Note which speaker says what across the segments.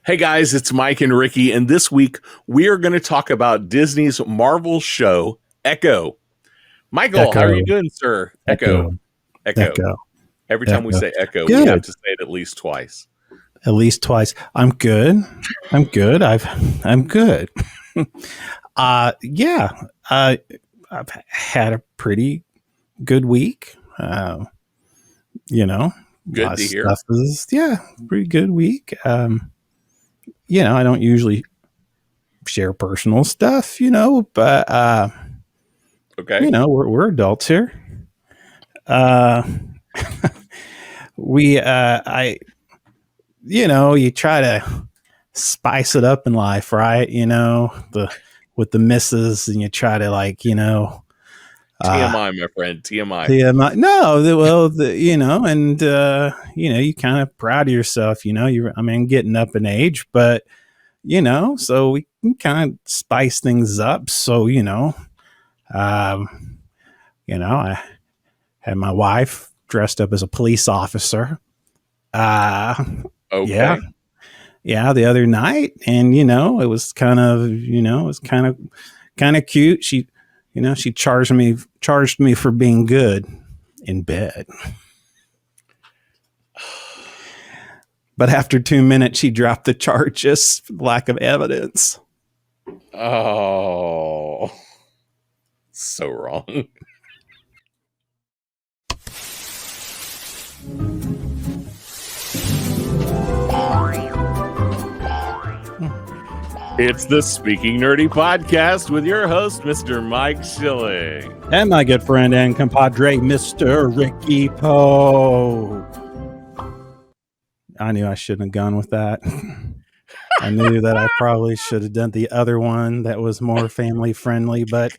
Speaker 1: Hey guys, it's Mike and Ricky, and this week we are going to talk about Disney's Marvel show, Echo. Michael, how are you doing, sir? Echo. Every time we say Echo, we have to say it at least twice.
Speaker 2: At least twice. I'm good. I'm good. I'm good. I've had a pretty good week.
Speaker 1: Good to hear.
Speaker 2: Pretty good week. I don't usually share personal stuff, but
Speaker 1: okay.
Speaker 2: We're adults here. You try to spice it up in life, right? With the misses, and you try to
Speaker 1: TMI, my friend, TMI.
Speaker 2: TMI. You kind of proud of yourself, getting up in age, but, so we can kind of spice things up. So, I had my wife dressed up as a police officer.
Speaker 1: Okay.
Speaker 2: The other night, and it was kind of cute. She charged me for being good in bed. But after 2 minutes, she dropped the charges for lack of evidence.
Speaker 1: Oh, so wrong. It's the Speaking Nerdy podcast with your host, Mr. Mike Schilling.
Speaker 2: And my good friend and compadre, Mr. Ricky Poe. I knew I shouldn't have gone with that. I knew that I probably should have done the other one that was more family friendly, but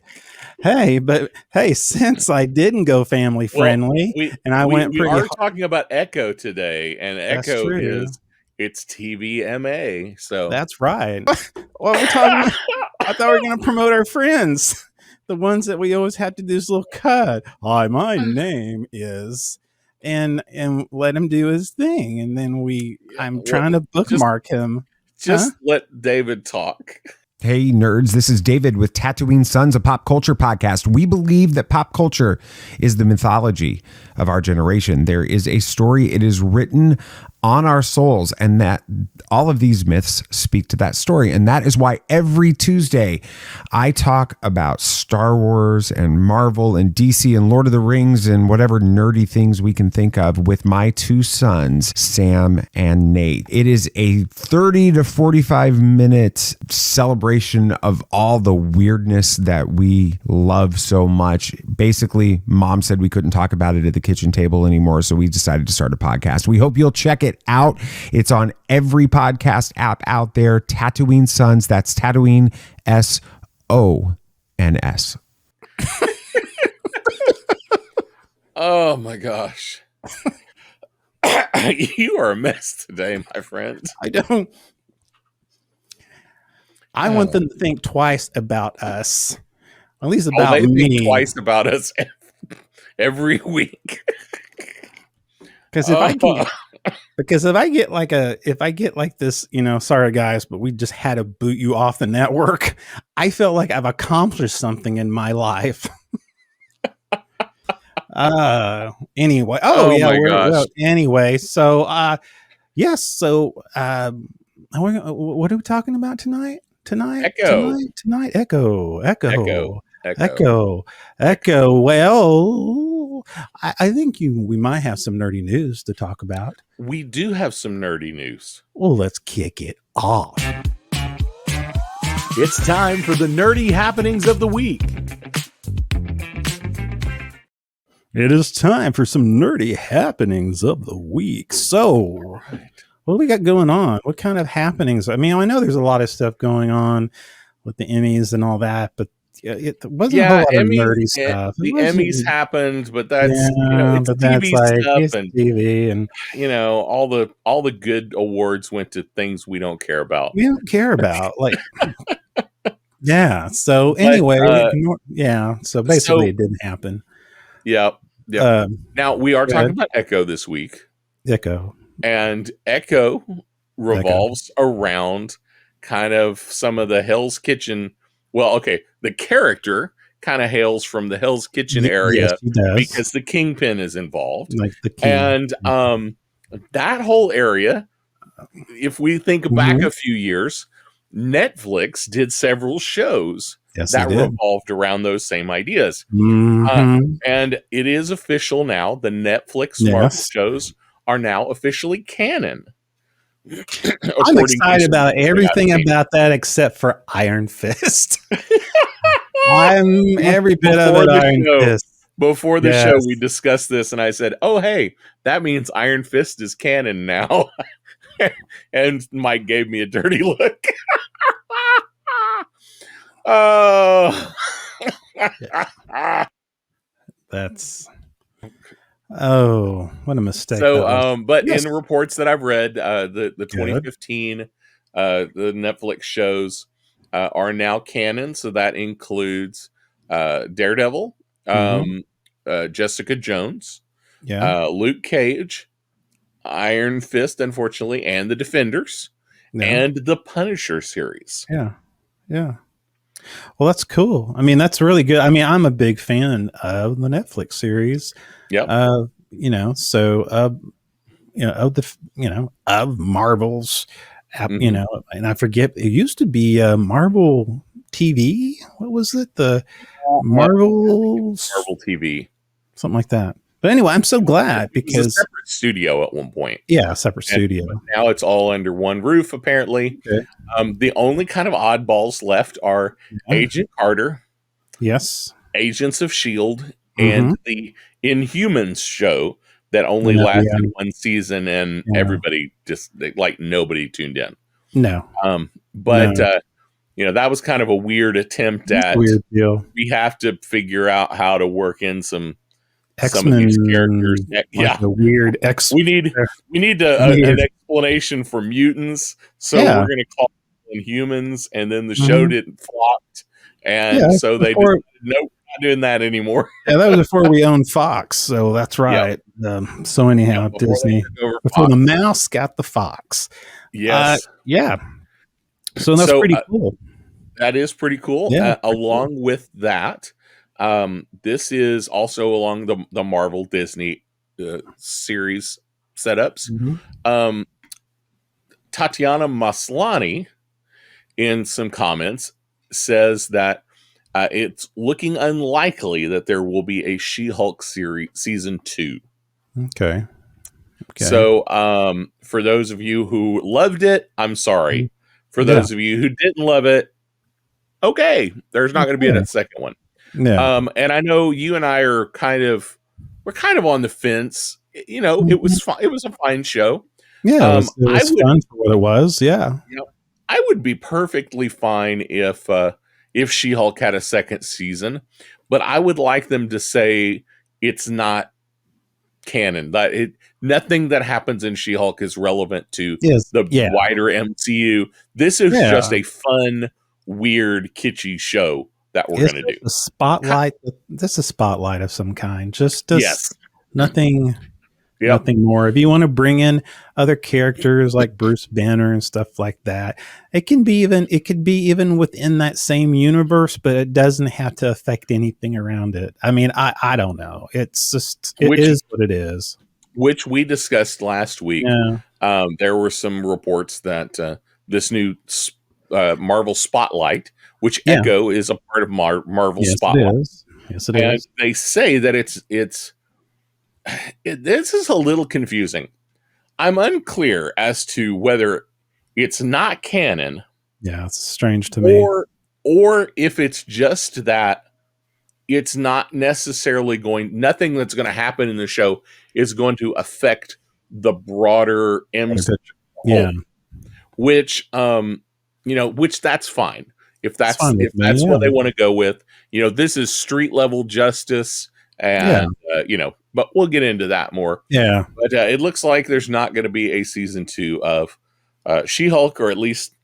Speaker 2: hey, since I didn't go family friendly,
Speaker 1: we are talking about Echo today, and Echo it's TVMA, so
Speaker 2: that's right. Well, we're talking. I thought we were going to promote our friends, the ones that we always have to do this little cut. Hi, my name is, and let him do his thing, and then I'm trying to bookmark him.
Speaker 1: Just let David talk.
Speaker 3: Hey, nerds, this is David with Tatooine Sons, a pop culture podcast. We believe that pop culture is the mythology of our generation. There is a story, it is written on our souls, and that all of these myths speak to that story. And that is why every Tuesday I talk about Star Wars and Marvel and DC and Lord of the Rings and whatever nerdy things we can think of with my two sons, Sam and Nate. It is a 30 to 45 minute celebration of all the weirdness that we love so much. Basically, Mom said we couldn't talk about it at the kitchen table anymore, so we decided to start a podcast. We hope you'll check it out. It's on every podcast app out there. Tatooine Sons. That's Tatooine SONS.
Speaker 1: Oh my gosh. You are a mess today, my friend.
Speaker 2: I want them to think twice about us. At least about me.
Speaker 1: Think twice about us every week.
Speaker 2: Because if I get like this, sorry guys, but we just had to boot you off the network. I feel like I've accomplished something in my life. Anyway. Anyway, so yes. So what are we talking about tonight?
Speaker 1: Echo.
Speaker 2: Well, I think we might have some nerdy news to talk about.
Speaker 1: We do have some nerdy news.
Speaker 2: Well, let's kick it off.
Speaker 1: It's time for the nerdy happenings of the week.
Speaker 2: It is time for some nerdy happenings of the week. So, what do we got going on? What kind of happenings? I mean, I know there's a lot of stuff going on with the Emmys and all that, but it wasn't a whole lot of nerdy stuff.
Speaker 1: The Emmys happened, but that's it's TV stuff and
Speaker 2: TV, and
Speaker 1: all the good awards went to things we don't care about.
Speaker 2: We don't care about, like. Yeah. So anyway, So basically, it didn't happen.
Speaker 1: Yep. Now we are talking about Echo this week.
Speaker 2: Echo.
Speaker 1: And Echo revolves around kind of some of the Hell's Kitchen. Well, okay, the character kind of hails from the Hell's Kitchen area,
Speaker 2: yes, he does,
Speaker 1: because the Kingpin is involved.
Speaker 2: like the king.
Speaker 1: And that whole area, if we think back a few years, Netflix did several shows that revolved around those same ideas. And it is official now. The Netflix Marvel shows are now officially canon.
Speaker 2: I'm excited about everything about that except for Iron Fist. I'm every bit of it Iron Fist.
Speaker 1: Before the show, we discussed this, and I said, "Oh, hey, that means Iron Fist is canon now." And Mike gave me a dirty look. Oh,
Speaker 2: what a mistake.
Speaker 1: So, but in the reports that I've read, the 2015 the Netflix shows are now canon. So that includes Daredevil, Jessica Jones, Luke Cage, Iron Fist, unfortunately, and the Defenders, and the Punisher series.
Speaker 2: Yeah. Well, that's cool. I mean, that's really good. I mean, I'm a big fan of the Netflix series. Of Marvel's, and I forget, it used to be Marvel TV. What was it? The Marvel
Speaker 1: TV,
Speaker 2: something like that. But anyway, I'm so glad because
Speaker 1: it was a separate studio at one point.
Speaker 2: Yeah, separate studio.
Speaker 1: Now it's all under one roof, apparently.
Speaker 2: Okay.
Speaker 1: The only kind of oddballs left are Agent Carter, Agents of S.H.I.E.L.D., and the Inhumans show that only lasted one season, and everybody just nobody tuned in. But that was kind of a weird attempt at
Speaker 2: weird deal.
Speaker 1: We have to figure out how to work in some
Speaker 2: X-Men,
Speaker 1: some of these characters.
Speaker 2: The weird X.
Speaker 1: We need an explanation for mutants, so we're going to call them Inhumans, and then the show didn't flopped, and so they decided, nope, not doing that anymore.
Speaker 2: That was before we owned Fox, so that's right. So anyhow, Disney before the mouse got the fox. So that's pretty cool.
Speaker 1: That is pretty cool. Along with that, this is also along the Marvel Disney series setups. Tatiana Maslany, in some comments, says that it's looking unlikely that there will be a She-Hulk series season 2.
Speaker 2: Okay.
Speaker 1: So for those of you who loved it, I'm sorry. For those of you who didn't love it, okay, there's not going to be a second one. And I know you and I are kind of on the fence. It was fun. It was a fine show.
Speaker 2: It was fun for what it was.
Speaker 1: I would be perfectly fine if She-Hulk had a second season, but I would like them to say it's not canon. That nothing that happens in She-Hulk is relevant to the wider MCU. This is just a fun, weird, kitschy show that we're going to do.
Speaker 2: A spotlight. This is a spotlight of some kind. Just nothing. Nothing more. If you want to bring in other characters like Bruce Banner and stuff like that, it could be even within that same universe, but it doesn't have to affect anything around it. I mean, I don't know. It's just it is what it is.
Speaker 1: Which we discussed last week. There were some reports that this new Marvel Spotlight, which Echo is a part of Marvel Spotlight.
Speaker 2: Yes, it is.
Speaker 1: They say that this is a little confusing. I'm unclear as to whether it's not canon.
Speaker 2: Yeah, it's strange to me.
Speaker 1: Or if it's just that it's not necessarily nothing that's going to happen in the show is going to affect the broader MCU. Which which that's fine. If that's what they want to go with. This is street level justice, and but we'll get into that more. But it looks like there's not going to be a season 2 of She-Hulk, or at least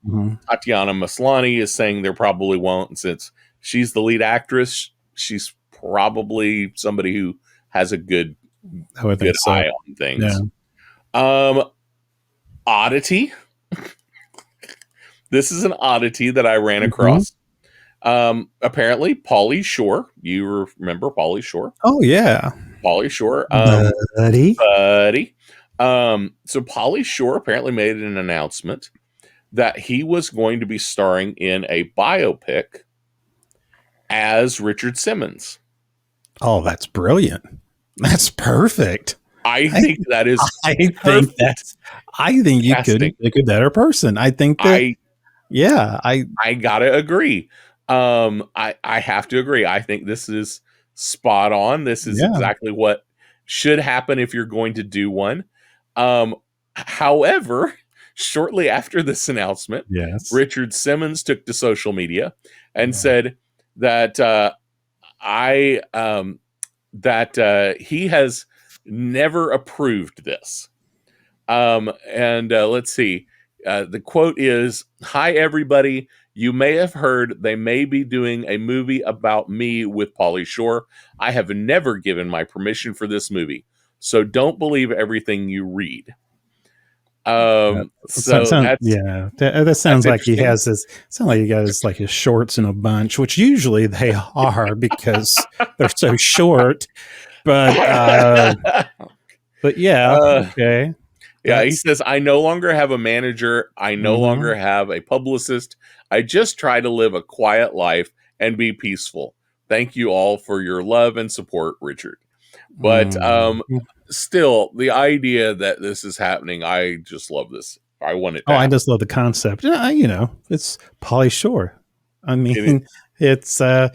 Speaker 1: Tatiana Maslany is saying there probably won't. And since she's the lead actress, she's probably somebody who has a good eye on things. Oddity This is an oddity that I ran across. Apparently, Pauly Shore. You remember Pauly Shore?
Speaker 2: Oh yeah,
Speaker 1: Pauly Shore,
Speaker 2: buddy.
Speaker 1: So Pauly Shore apparently made an announcement that he was going to be starring in a biopic as Richard Simmons.
Speaker 2: Oh, that's brilliant. That's perfect.
Speaker 1: I think that is.
Speaker 2: I think you couldn't pick a better person. I think that. I
Speaker 1: gotta agree. I have to agree. I think this is spot on. This is exactly what should happen if you're going to do one. However, shortly after this announcement, Richard Simmons took to social media and said that he has never approved this. Let's see. The quote is, "Hi, everybody. You may have heard they may be doing a movie about me with Pauly Shore. I have never given my permission for this movie, so don't believe everything you read." That
Speaker 2: sounds like he has this. Sounds like he got his shorts in a bunch, which usually they are because they're so short. But okay.
Speaker 1: Yeah, he says, "I no longer have a manager. I no longer have a publicist. I just try to live a quiet life and be peaceful. Thank you all for your love and support, Richard." But still, the idea that this is happening, I just love this. I want it.
Speaker 2: I just love the concept. It's Pauly Shore. I mean, it's and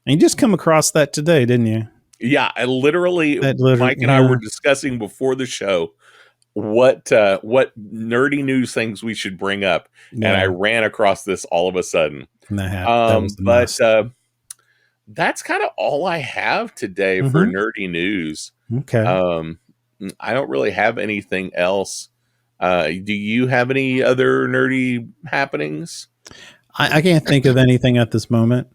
Speaker 2: you just come across that today, didn't you?
Speaker 1: Yeah, I literally Mike and I were discussing before the show what nerdy news things we should bring up, and I ran across this all of a sudden. That's kind of all I have today for nerdy news.
Speaker 2: Okay.
Speaker 1: I don't really have anything else. Do you have any other nerdy happenings?
Speaker 2: I can't think of anything at this moment.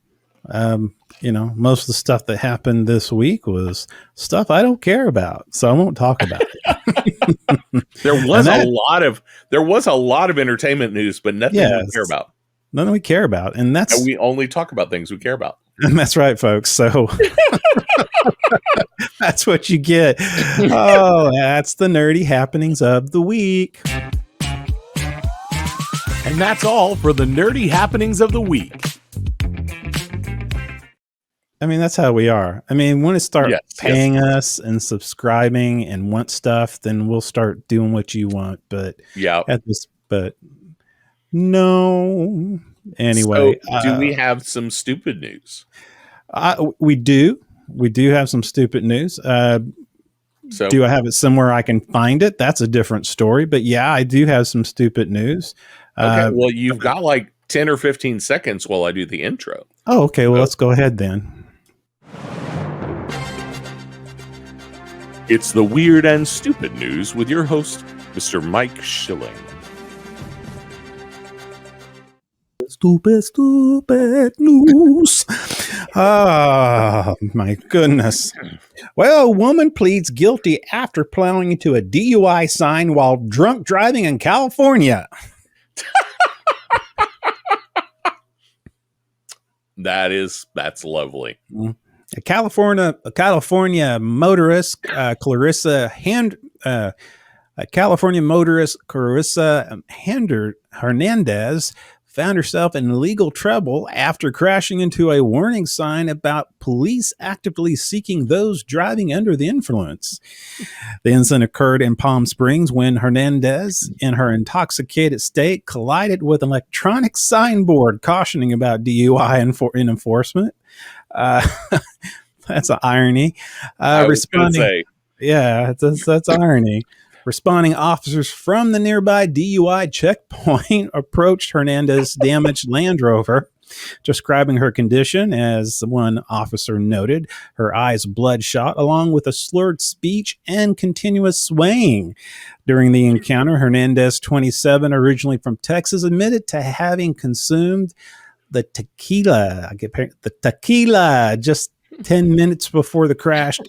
Speaker 2: Most of the stuff that happened this week was stuff I don't care about, so I won't talk about it.
Speaker 1: There was a lot of entertainment news, but nothing we care about.
Speaker 2: Nothing we care about, and
Speaker 1: we only talk about things we care about.
Speaker 2: And that's right, folks. So that's what you get. Oh, that's the nerdy happenings of the week.
Speaker 1: And that's all for the nerdy happenings of the week.
Speaker 2: I mean, that's how we are. I mean, when it start paying us and subscribing and want stuff, then we'll start doing what you want. But no. Anyway,
Speaker 1: so do we have some stupid news?
Speaker 2: We do. We do have some stupid news. So do I have it somewhere I can find it? That's a different story. But yeah, I do have some stupid news.
Speaker 1: Okay. Well, you've got like 10 or 15 seconds while I do the intro.
Speaker 2: Oh, okay. Well, let's go ahead then.
Speaker 1: It's the weird and stupid news with your host, Mr. Mike Schilling.
Speaker 2: Stupid news. Ah, my goodness. Well, a woman pleads guilty after plowing into a DUI sign while drunk driving in California.
Speaker 1: That's lovely.
Speaker 2: A California motorist, Clarissa Hernandez found herself in legal trouble after crashing into a warning sign about police actively seeking those driving under the influence. The incident occurred in Palm Springs when Hernandez, in her intoxicated state, collided with an electronic signboard cautioning about DUI in enforcement. That's an irony. That's irony. Responding officers from the nearby DUI checkpoint approached Hernandez's damaged Land Rover, describing her condition as one officer noted, her eyes bloodshot, along with a slurred speech and continuous swaying. During the encounter, Hernandez, 27, originally from Texas, admitted to having consumed the tequila just 10 minutes before the crash.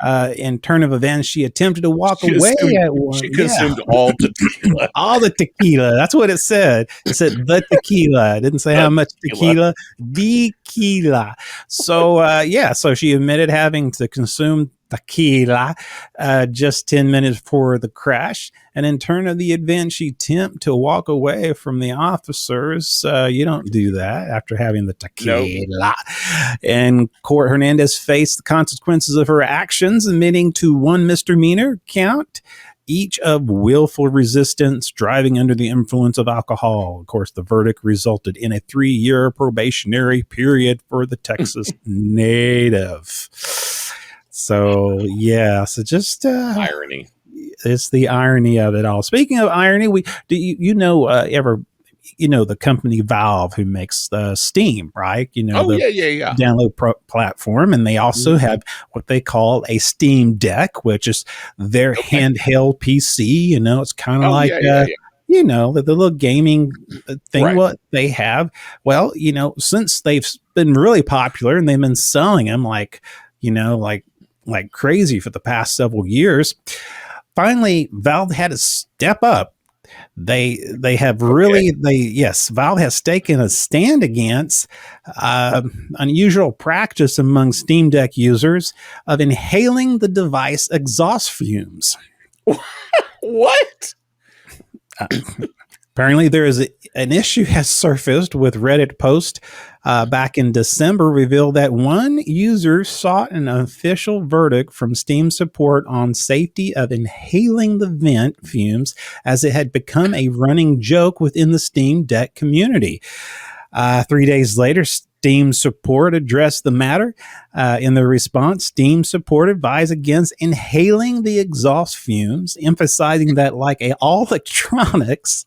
Speaker 2: In turn of events, she attempted to walk away at one.
Speaker 1: She consumed all the tequila.
Speaker 2: All the tequila. That's what it said. It said the tequila. It didn't say how much tequila. Tequila. So, so she admitted having to consume tequila just 10 minutes before the crash. And in turn of the event, she attempted to walk away from the officers. You don't do that after having the tequila. Nope. In court, Hernandez faced the consequences of her actions, admitting to one misdemeanor count, each of willful resistance, driving under the influence of alcohol. Of course, the verdict resulted in a 3-year probationary period for the Texas native. So, so just
Speaker 1: irony.
Speaker 2: It's the irony of it all. Speaking of irony, the company Valve, who makes Steam, right? Download platform, and they also have what they call a Steam Deck, which is their handheld PC. It's kind of the little gaming thing. Right. What they have, since they've been really popular and they've been selling them like crazy for the past several years. Finally, Valve had to step up. Valve has taken a stand against unusual practice among Steam Deck users of inhaling the device exhaust fumes.
Speaker 1: What?
Speaker 2: Apparently, there is an issue has surfaced with Reddit post back in December revealed that one user sought an official verdict from Steam support on safety of inhaling the vent fumes, as it had become a running joke within the Steam Deck community. 3 days later, Steam support addressed the matter. In their response, Steam support advised against inhaling the exhaust fumes, emphasizing that, like all electronics,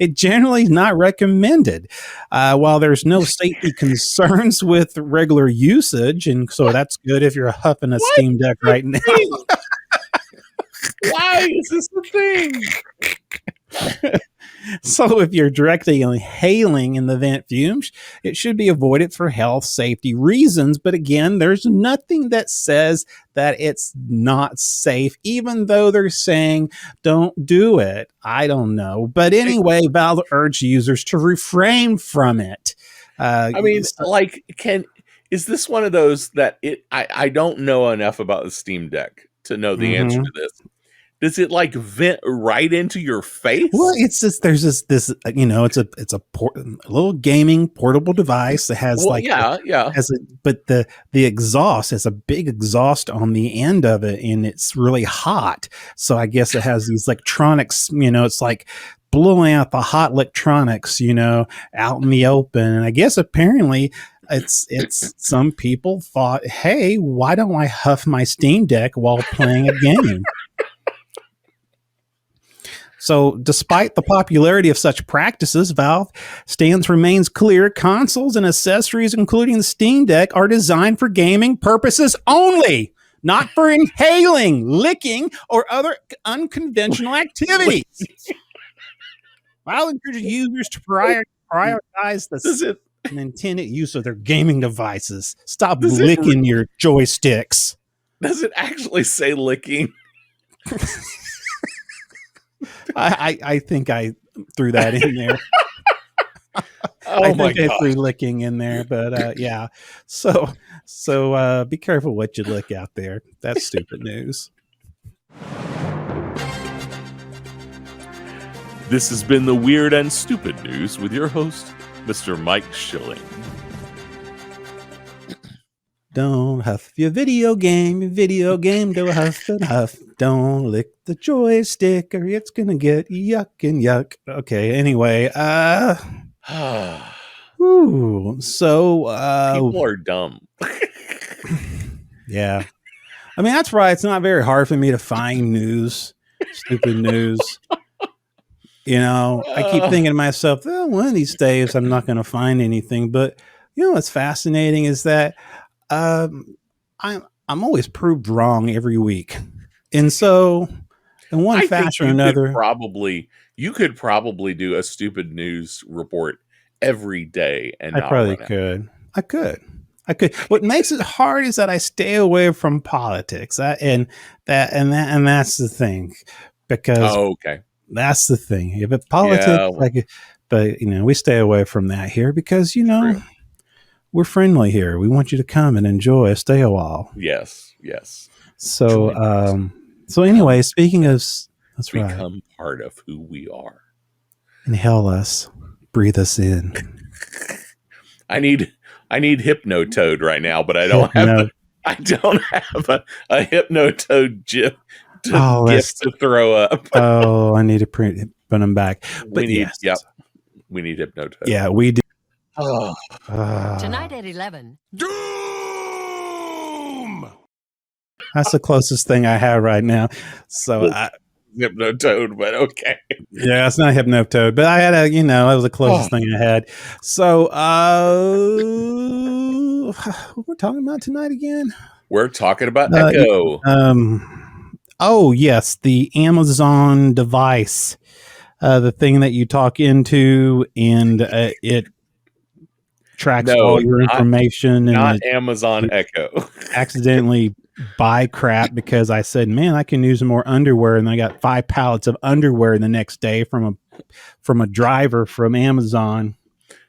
Speaker 2: it generally is not recommended. While there's no safety concerns with regular usage, and so that's good if you're huffing a Steam Deck right now.
Speaker 1: Why is this the thing?
Speaker 2: So if you're directly inhaling in the vent fumes, it should be avoided for health safety reasons. But again, there's nothing that says that it's not safe, even though they're saying don't do it. I don't know. But anyway, Valve urged users to refrain from it.
Speaker 1: Is this one of those that I don't know enough about the Steam Deck to know the answer to this? Does it vent right into your face?
Speaker 2: Well, it's just there's this it's a little gaming portable device that has but the exhaust has a big exhaust on the end of it, and it's really hot. So I guess it has these electronics. It's like blowing out the hot electronics, out in the open. And I guess apparently it's some people thought, hey, why don't I huff my Steam Deck while playing a game? So despite the popularity of such practices, Valve stance remains clear. Consoles and accessories, including the Steam Deck, are designed for gaming purposes only, not for inhaling, licking, or other unconventional activities. Valve encourages users to prioritize the intended use of their gaming devices. Stop licking your joysticks.
Speaker 1: Does it actually say licking?
Speaker 2: I think I threw that in there.
Speaker 1: I
Speaker 2: threw licking in there, but yeah. So be careful what you lick out there. That's stupid news.
Speaker 1: This has been the Weird and Stupid News with your host, Mr. Mike Schilling.
Speaker 2: Don't huff your video game, do a huff and huff. Don't lick the joystick or it's gonna get yuck and yuck. Okay, anyway,
Speaker 1: people are dumb.
Speaker 2: Yeah. I mean, that's right. It's not very hard for me to find stupid news. I keep thinking to myself, well, one of these days I'm not going to find anything. But what's fascinating is that I'm always proved wrong every week, and so in one fashion or another,
Speaker 1: you could probably do a stupid news report every day, and
Speaker 2: I probably could. I could. I could. What makes it hard is that I stay away from politics, and that's the thing, because
Speaker 1: okay,
Speaker 2: that's the thing. If it's politics, but we stay away from that here because we're friendly here. We want you to come and enjoy, stay a while.
Speaker 1: Yes.
Speaker 2: So, so anyway, speaking of, that's right.
Speaker 1: Become part of who we are.
Speaker 2: Inhale us, breathe us in.
Speaker 1: I need Hypnotoad right now, but I don't have a Hypnotoad gift to throw up.
Speaker 2: Oh, I need to put them back. But
Speaker 1: we need Hypnotoad.
Speaker 2: Yeah, we do.
Speaker 4: Tonight at 11.
Speaker 2: Doom. That's the closest thing I have right now. So
Speaker 1: Hypnotoad, but okay.
Speaker 2: Yeah, it's not Hypnotoad, but I had that was the closest thing I had. So, what we're talking about tonight again?
Speaker 1: We're talking about Echo.
Speaker 2: Oh yes, the Amazon device, the thing that you talk into, and it tracks all your information.
Speaker 1: Not Amazon Echo.
Speaker 2: Accidentally buy crap because I said, man, I can use more underwear, and I got 5 pallets of underwear the next day from a driver from Amazon.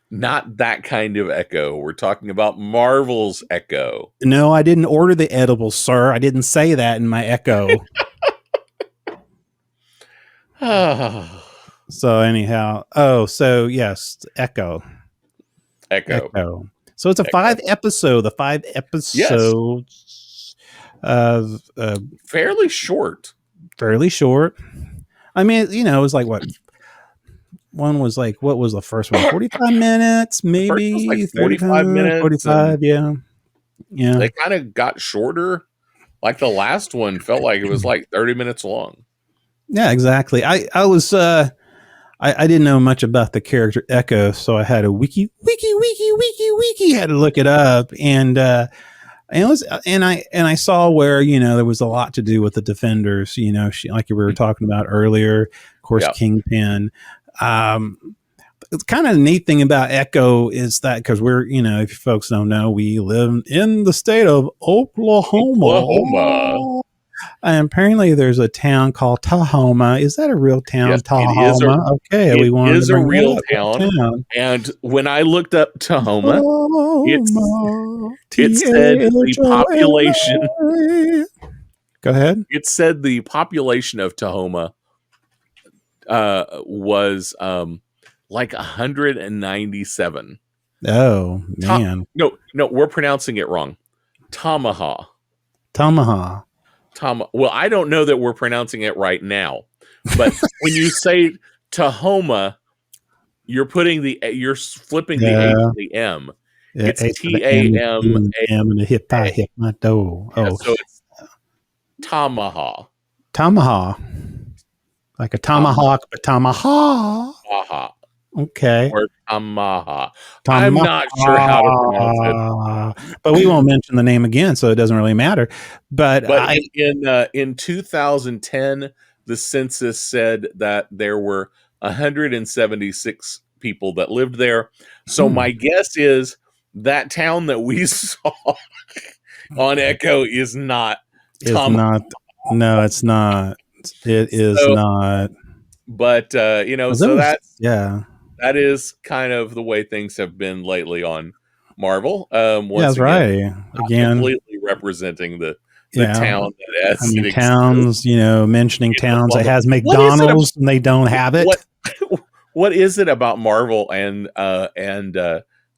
Speaker 1: Not that kind of Echo. We're talking about Marvel's Echo.
Speaker 2: No, I didn't order the edible, sir. I didn't say that in my Echo. So anyhow, so yes, Echo. So it's a 5 episode. The 5 episodes.
Speaker 1: Yes. Fairly short.
Speaker 2: I mean, it was like what? One was like, what was the first one? 45 minutes, maybe
Speaker 1: like 45 minutes.
Speaker 2: 45, yeah.
Speaker 1: They kind of got shorter. Like the last one felt like it was like 30 minutes long.
Speaker 2: Yeah, exactly. I was I didn't know much about the character Echo, so I had a wiki, had to look it up, and I saw where there was a lot to do with the Defenders. She, like we were talking about earlier, of course, Kingpin. It's kind of a neat thing about Echo is that because we're if you folks don't know, we live in the state of Oklahoma. And apparently there's a town called Tahoma. Is that a real town?
Speaker 1: Yes,
Speaker 2: Tahoma. Okay,
Speaker 1: it is a real town. And when I looked up Tahoma, it said the population.
Speaker 2: Go ahead.
Speaker 1: It said the population of Tahoma was like 197.
Speaker 2: Oh man!
Speaker 1: No, we're pronouncing it wrong. Tamaha. Well, I don't know that we're pronouncing it right now, but when you say Tahoma, you're flipping the A to the M. It's TAM
Speaker 2: and a hip my dough.
Speaker 1: So it's Tamaha.
Speaker 2: Like a tomahawk, but Tamaha. Okay.
Speaker 1: Or Tamaha. I'm not sure how to pronounce
Speaker 2: it. But we won't mention the name again, so it doesn't really matter. But
Speaker 1: in 2010, the census said that there were 176 people that lived there. So my guess is that town that we saw on Echo is not Tamaha.
Speaker 2: No, it's not. It is not.
Speaker 1: But that is kind of the way things have been lately on Marvel.
Speaker 2: That's right. Again,
Speaker 1: completely representing the town that has
Speaker 2: towns. Mentioning towns that has McDonald's and they don't have it.
Speaker 1: What is it about Marvel and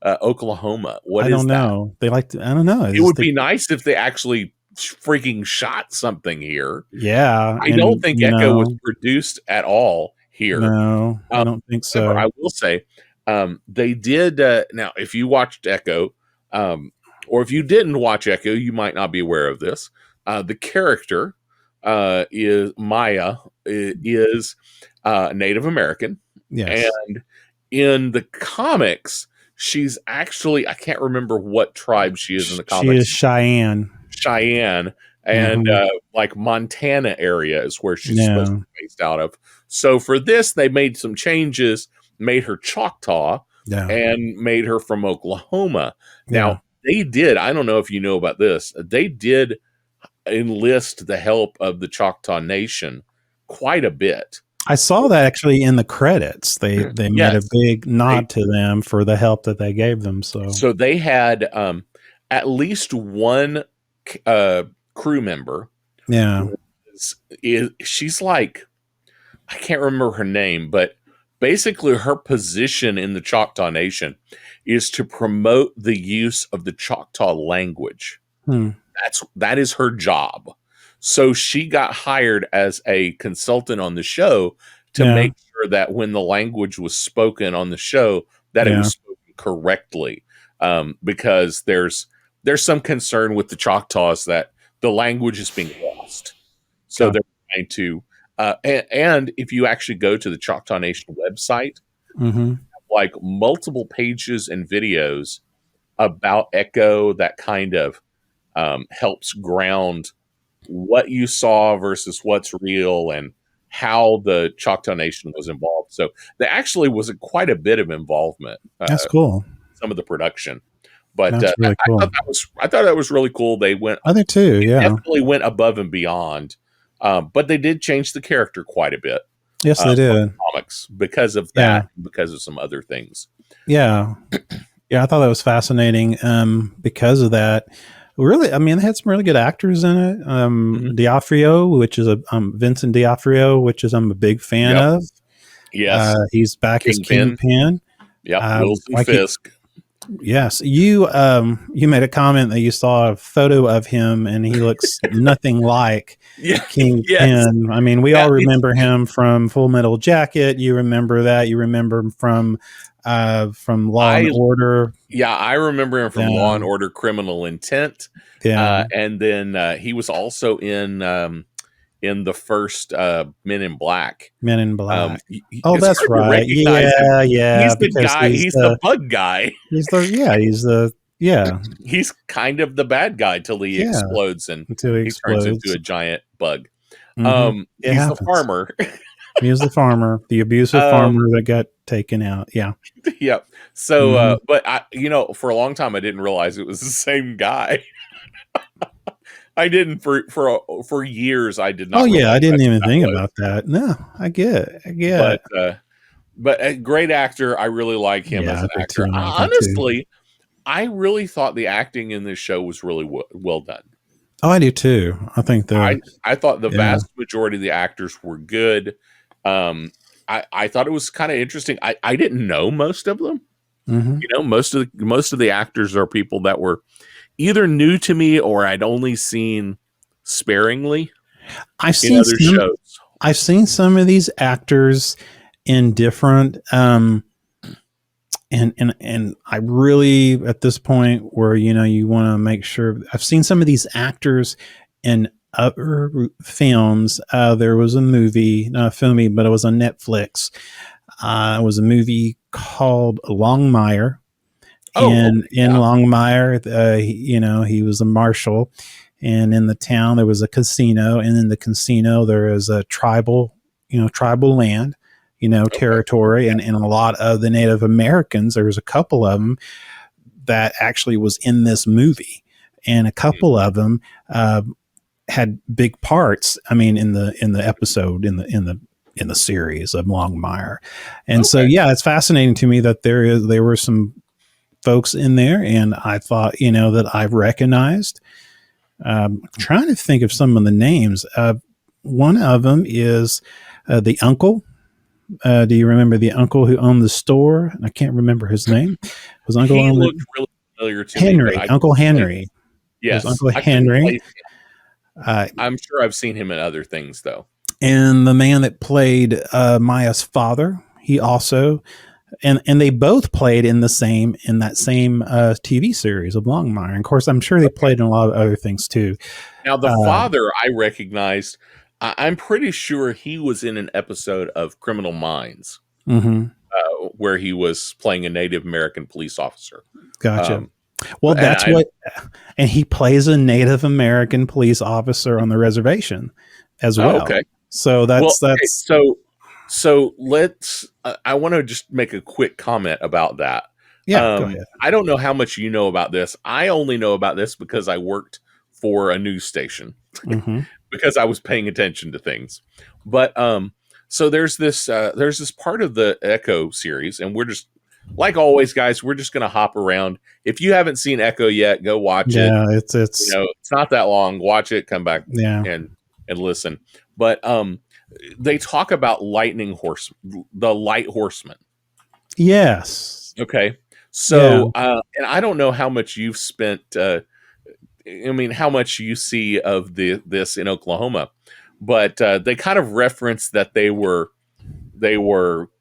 Speaker 1: Oklahoma?
Speaker 2: I don't know. They like to. I don't know.
Speaker 1: It would be nice if they actually freaking shot something here.
Speaker 2: Yeah,
Speaker 1: I don't think Echo was produced at all here.
Speaker 2: No, I don't think so.
Speaker 1: I will say they did. Now, if you watched Echo, or if you didn't watch Echo, you might not be aware of this. The character is Maya is Native American.
Speaker 2: Yes.
Speaker 1: And in the comics, she's actually, I can't remember what tribe she is in the comics.
Speaker 2: She is Cheyenne.
Speaker 1: And like Montana area is where she's supposed to be based out of. So for this, they made some changes, made her Choctaw, and made her from Oklahoma. Now, they did. I don't know if you know about this. They did enlist the help of the Choctaw Nation quite a bit.
Speaker 2: I saw that actually in the credits. They made a big nod to them for the help that they gave them.
Speaker 1: So they had at least one crew member.
Speaker 2: Yeah.
Speaker 1: She's like, I can't remember her name, but basically her position in the Choctaw Nation is to promote the use of the Choctaw language. That is her job. So she got hired as a consultant on the show to make sure that when the language was spoken on the show, that it was spoken correctly. Because there's some concern with the Choctaws that the language is being lost. So they're trying to, and if you actually go to the Choctaw Nation website, like multiple pages and videos about Echo that kind of helps ground what you saw versus what's real and how the Choctaw Nation was involved. So there actually was quite a bit of involvement.
Speaker 2: That's cool.
Speaker 1: Some of the production, but
Speaker 2: that's really cool.
Speaker 1: I thought that was really cool. They went,
Speaker 2: I did too. Yeah,
Speaker 1: definitely went above and beyond. But they did change the character quite a bit.
Speaker 2: Yes, they did.
Speaker 1: Comics because of that, because of some other things.
Speaker 2: Yeah, I thought that was fascinating. Because of that. Really, I mean, they had some really good actors in it. D'Onofrio, which is Vincent D'Onofrio, which is I'm a big fan of.
Speaker 1: Yes,
Speaker 2: he's back as Kingpin.
Speaker 1: Yeah, Wilson Fisk.
Speaker 2: Yes, you made a comment that you saw a photo of him and he looks nothing like Kingpin. Yes. I mean, we all remember him from Full Metal Jacket. You remember that. You remember him from Law and Order.
Speaker 1: Yeah, I remember him from Law and Order: Criminal Intent. Yeah, and then he was also in the first Men in Black.
Speaker 2: Men in Black. That's right. Yeah.
Speaker 1: He's the guy. He's the bug guy. He's kind of the bad guy till he explodes and he turns into a giant bug. He's the farmer.
Speaker 2: He was the farmer, the abusive farmer that got taken out. Yeah.
Speaker 1: Yep. So, but for a long time, I didn't realize it was the same guy. I didn't for years. I did not.
Speaker 2: Oh yeah, I didn't even think about that. No, I get it.
Speaker 1: But a great actor. I really like him as an actor. Honestly, I really thought the acting in this show was really well done.
Speaker 2: Oh, I do too. I think that
Speaker 1: I thought the vast majority of the actors were good. I thought it was kind of interesting. I didn't know most of them. Most of the actors are people that were either new to me or I'd only seen sparingly.
Speaker 2: I've seen some of these actors in different and I really at this point where you want to make sure I've seen some of these actors in other films. There was a movie, not a film, but it was on Netflix. It was a movie called Longmire. In Longmire, he was a marshal, and in the town there was a casino, and in the casino there is a tribal land, territory, and a lot of the Native Americans. There was a couple of them that actually was in this movie, and a couple of them had big parts. I mean, in the episode in the series of Longmire, and so it's fascinating to me that there were some folks in there, and I thought that I recognized. Trying to think of some of the names. One of them is the uncle. Do you remember the uncle who owned the store? I can't remember his name. His uncle
Speaker 1: looked really familiar to
Speaker 2: Henry.
Speaker 1: Me,
Speaker 2: Uncle Henry.
Speaker 1: Yes,
Speaker 2: Uncle Henry.
Speaker 1: I'm sure I've seen him in other things though.
Speaker 2: And the man that played Maya's father, he also. And they both played in that same TV series of Longmire. And of course, I'm sure they played in a lot of other things too.
Speaker 1: Now, the father I recognized. I'm pretty sure he was in an episode of Criminal Minds, where he was playing a Native American police officer.
Speaker 2: Gotcha. Well, that's and he plays a Native American police officer on the reservation as well.
Speaker 1: Okay,
Speaker 2: so that's.
Speaker 1: So let's. I want to just make a quick comment about that.
Speaker 2: Yeah, go ahead.
Speaker 1: I don't know how much you know about this. I only know about this because I worked for a news station because I was paying attention to things. But so there's this part of the Echo series, and we're just like always, guys. We're just gonna hop around. If you haven't seen Echo yet, go watch it.
Speaker 2: Yeah, it's
Speaker 1: it's not that long. Watch it, come back,
Speaker 2: yeah,
Speaker 1: and listen. But they talk about the light horseman.
Speaker 2: yes.
Speaker 1: Okay. So, and I don't know how much you've spent. I mean, how much you see of this in Oklahoma, but they kind of reference that they were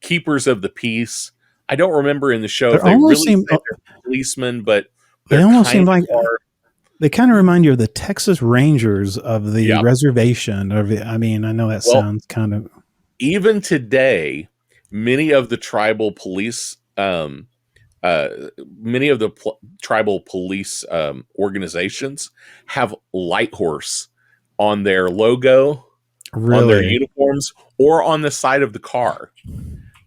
Speaker 1: keepers of the peace. I don't remember in the show if they really say they're policemen, but
Speaker 2: they almost seem like they kind of remind you of the Texas Rangers of the reservation. I mean, I know that sounds kind of.
Speaker 1: Even today, many of the tribal police. Many of the tribal police organizations have light horse on their logo, on their uniforms, or on the side of the car.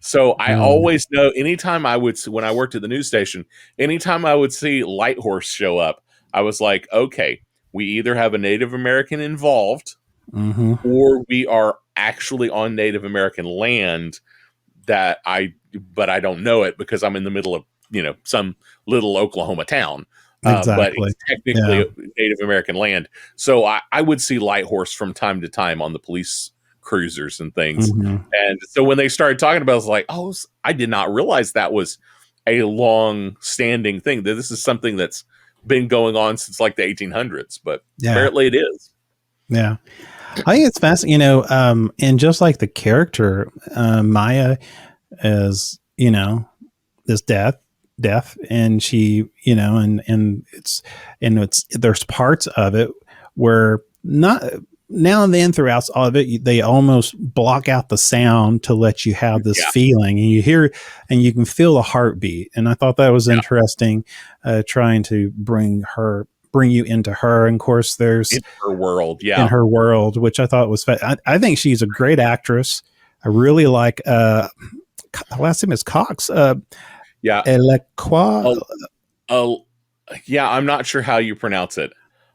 Speaker 1: So I always know when I worked at the news station, anytime I would see light horse show up, I was like, okay, we either have a Native American involved or we are actually on Native American land but I don't know it because I'm in the middle of, some little Oklahoma town. But it's technically Native American land. So I would see light horse from time to time on the police cruisers and things. And so when they started talking about it, I was like, oh, I did not realize that was a long standing thing, that this is something that's been going on since like the 1800s, but apparently it is.
Speaker 2: Yeah. I think it's fascinating, and just like the character, Maya is, this deaf, and she, and there's parts of it where not now and then throughout all of it, they almost block out the sound to let you have this feeling, and you hear, and you can feel the heartbeat. And I thought that was interesting, trying to bring you into her. And of course there's
Speaker 1: in her world,
Speaker 2: which I thought was I think she's a great actress. I really like last name is Cox. Alaqua.
Speaker 1: I'm not sure how you pronounce it.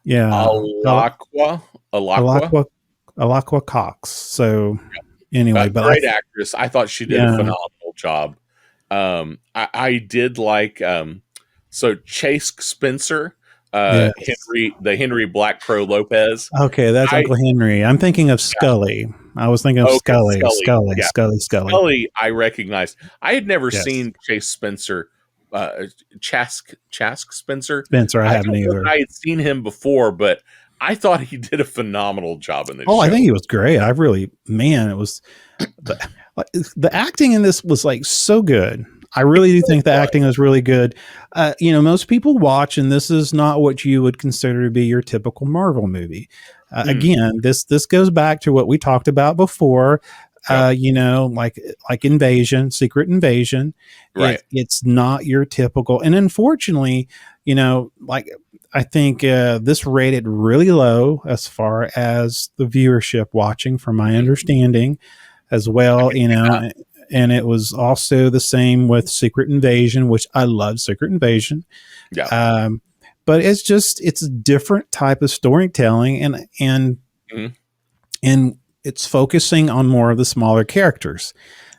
Speaker 2: Alaqua Cox. So anyway, but
Speaker 1: great actress. I thought she did a phenomenal job. I did like so Chase Spencer, Henry Black Crow Lopez.
Speaker 2: Okay, that's Uncle Henry. I'm thinking of Scully. I was thinking of Scully.
Speaker 1: Scully, I recognized. I had never seen Chase Spencer, Chask Spencer.
Speaker 2: I haven't either.
Speaker 1: I had seen him before, but I thought he did a phenomenal job in this show.
Speaker 2: I think he was great. It was the acting in this was like so good. I really do think the acting was really good. Most people watch, and this is not what you would consider to be your typical Marvel movie. Again, this goes back to what we talked about before. Like Invasion, Secret Invasion.
Speaker 1: Right.
Speaker 2: It's not your typical, and unfortunately, I think this rated really low as far as the viewership watching, from my understanding, as well. And it was also the same with Secret Invasion, which I love Secret Invasion.
Speaker 1: Yeah.
Speaker 2: But it's a different type of storytelling, and it's focusing on more of the smaller characters,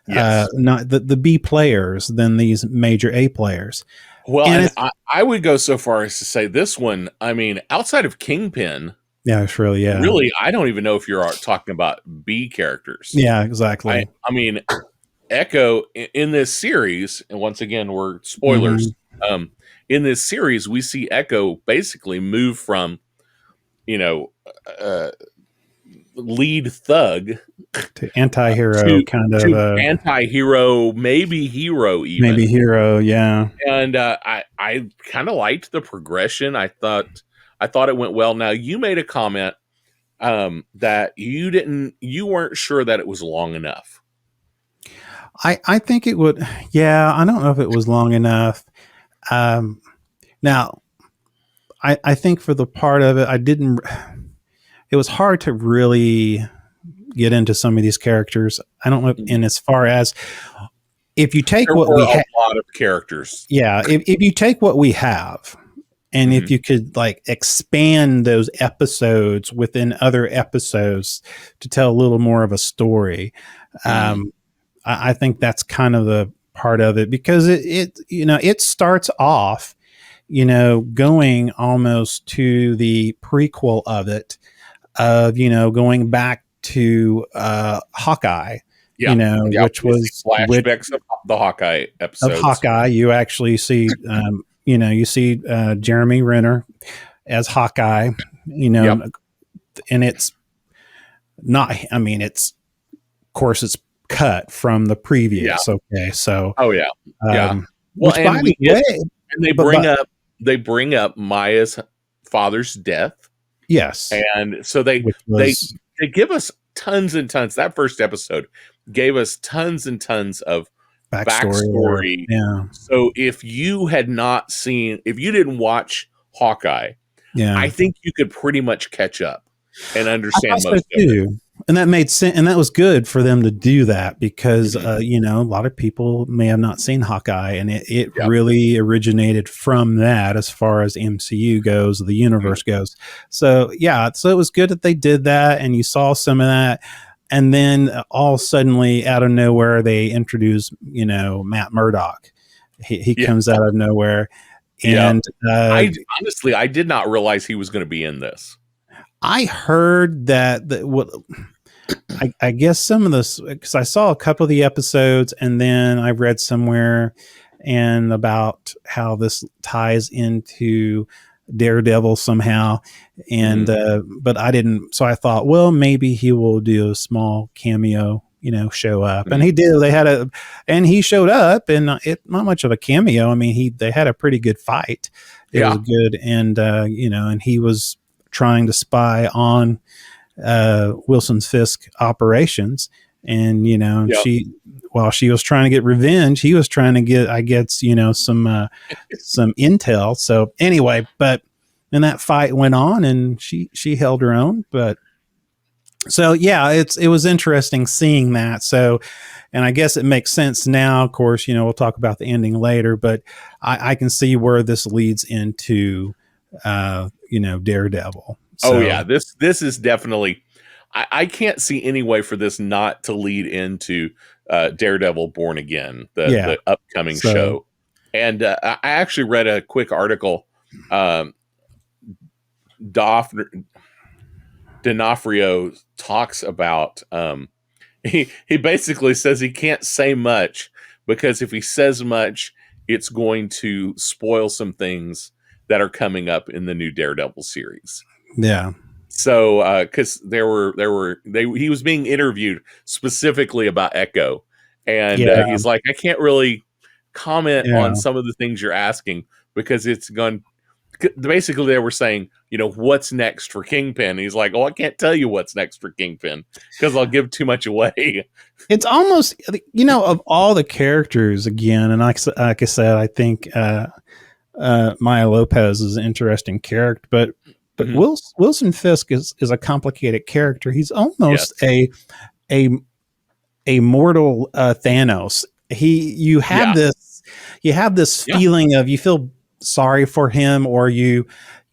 Speaker 2: not the B players than these major A players.
Speaker 1: Well, and I would go so far as to say this one, I mean, outside of Kingpin,
Speaker 2: really,
Speaker 1: I don't even know if you're talking about B characters.
Speaker 2: Yeah, exactly.
Speaker 1: I mean, Echo in this series, and once again, we're spoilers. In this series, we see Echo basically move from, lead thug
Speaker 2: to anti-hero,
Speaker 1: anti-hero, maybe hero, even
Speaker 2: maybe hero. Yeah.
Speaker 1: And I kind of liked the progression. I thought it went well. Now, you made a comment that you weren't sure that it was long enough.
Speaker 2: I think it would. Yeah, I don't know if it was long enough. Now, I think for the part of it, it was hard to really get into some of these characters. I don't know. And as far as if you take
Speaker 1: there
Speaker 2: what
Speaker 1: were
Speaker 2: we
Speaker 1: a lot of characters.
Speaker 2: Yeah, if you take what we have, and if you could like expand those episodes within other episodes to tell a little more of a story, I think that's kind of the part of it, because it starts off, going almost to the prequel of it, of going back to Hawkeye. Which was
Speaker 1: flashbacks of the Hawkeye episodes.
Speaker 2: Of Hawkeye, you actually see, you see Jeremy Renner as Hawkeye, and it's not. I mean, of course, it's cut from the previous. Okay, so
Speaker 1: well,
Speaker 2: which
Speaker 1: and
Speaker 2: by the way,
Speaker 1: and they bring up Maya's father's death.
Speaker 2: Yes,
Speaker 1: and so they give us tons and tons. That first episode gave us tons and tons of backstory. So if you didn't watch Hawkeye, I think you could pretty much catch up and understand most of it.
Speaker 2: And that made sense, and that was good for them to do that, because a lot of people may have not seen Hawkeye, and it really originated from that as far as MCU goes, the universe goes. So so it was good that they did that, and you saw some of that, and then all suddenly out of nowhere they introduce Matt Murdock. He comes out of nowhere, and
Speaker 1: I did not realize he was going to be in this.
Speaker 2: I heard that what I guess some of this, because I saw a couple of the episodes, and then I read somewhere and about how this ties into Daredevil somehow, and but I didn't. So I thought, well, maybe he will do a small cameo, show up, and he did. And he showed up, and not much of a cameo. I mean, they had a pretty good fight. It was good, and and he was trying to spy on Wilson Fisk operations, and while she was trying to get revenge, he was trying to get, I guess, some intel. So anyway, but then that fight went on, and she held her own. But so it was interesting seeing that. So, and I guess it makes sense now. Of course, we'll talk about the ending later, but I can see where this leads into Daredevil. So,
Speaker 1: this is definitely, I can't see any way for this not to lead into Daredevil Born Again, the upcoming show. And I actually read a quick article. D'Onofrio talks about, he basically says he can't say much, because if he says much, it's going to spoil some things that are coming up in the new Daredevil series.
Speaker 2: Yeah.
Speaker 1: So, because he was being interviewed specifically about Echo, and he's like, I can't really comment on some of the things you're asking, because it's gone. Basically, they were saying, what's next for Kingpin? And he's like, I can't tell you what's next for Kingpin, because I'll give too much away.
Speaker 2: It's almost, of all the characters, again, and like I said, I think Maya Lopez is an interesting character, but Wilson Fisk is a complicated character. He's almost a mortal Thanos. You have this feeling of, you feel sorry for him, or you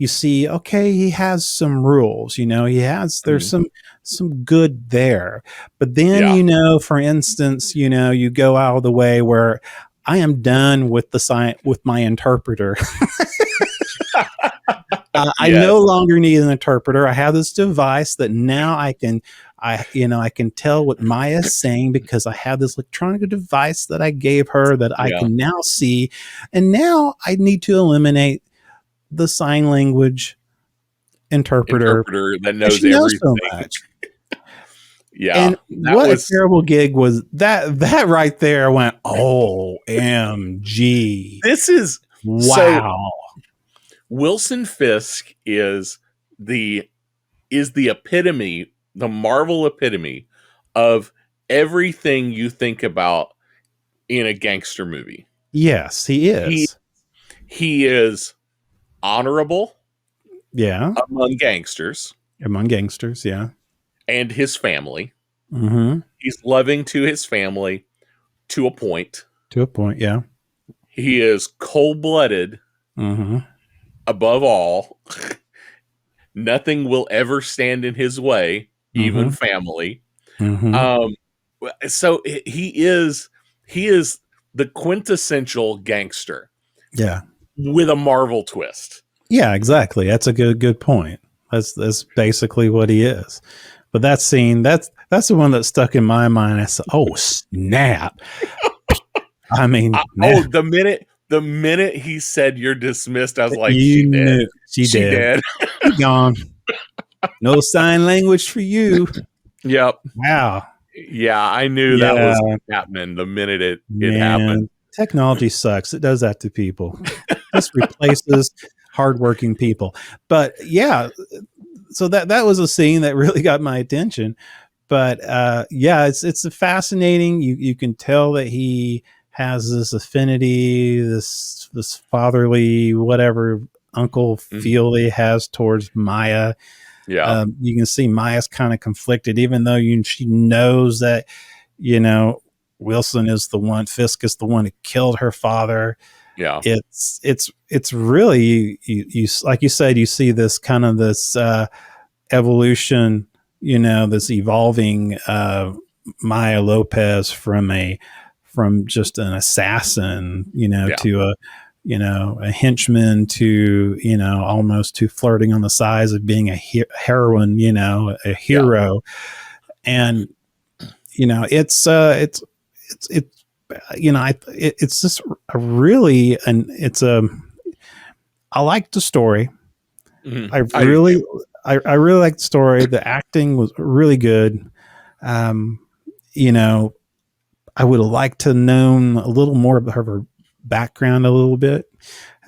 Speaker 2: see, okay, he has some rules, there's some good there, but then for instance, you go out of the way where I am done with with my interpreter. I no longer need an interpreter. I have this device that now I can tell what Maya is saying, because I have this electronic device that I gave her that I can now see. And now I need to eliminate the sign language interpreter
Speaker 1: that knows everything. So much.
Speaker 2: And what a terrible gig was that right there. Went, OMG.
Speaker 1: This is
Speaker 2: wow.
Speaker 1: So, Wilson Fisk is the epitome, the Marvel epitome of everything you think about in a gangster movie.
Speaker 2: Yes, he is.
Speaker 1: He is honorable.
Speaker 2: Yeah.
Speaker 1: Among gangsters,
Speaker 2: yeah.
Speaker 1: And his family.
Speaker 2: Mm-hmm.
Speaker 1: He's loving to his family to a point.
Speaker 2: To a point, yeah.
Speaker 1: He is cold-blooded.
Speaker 2: Mm-hmm.
Speaker 1: Above all, nothing will ever stand in his way, even family.
Speaker 2: Mm-hmm.
Speaker 1: So he is the quintessential gangster.
Speaker 2: Yeah.
Speaker 1: With a Marvel twist.
Speaker 2: Yeah, exactly. That's a good point. That's basically what he is. But that scene, that's the one that stuck in my mind. I said, "Oh snap!" I mean,
Speaker 1: the minute he said "you're dismissed," I was like,
Speaker 2: you
Speaker 1: "She dead.
Speaker 2: knew she dead. She gone. No sign language for you."
Speaker 1: Yep.
Speaker 2: Wow.
Speaker 1: Yeah, I knew that was happening the minute it happened.
Speaker 2: Technology sucks. It does that to people. Just replaces hardworking people. But yeah, so that was a scene that really got my attention. But yeah, it's a fascinating. You can tell that he has this affinity, this fatherly whatever uncle feel he has towards Maya.
Speaker 1: Yeah,
Speaker 2: you can see Maya's kind of conflicted, even though she knows that Wilson is the one, Fisk is the one who killed her father.
Speaker 1: Yeah,
Speaker 2: it's really you like you said, you see this kind of this evolution, this evolving Maya Lopez from just an assassin, to a henchman to, almost to flirting on the sides of being a heroine, a hero. And, it's just a really, I like the story.
Speaker 1: Mm-hmm.
Speaker 2: I really like the story. The acting was really good. I would have liked to known a little more of her background a little bit.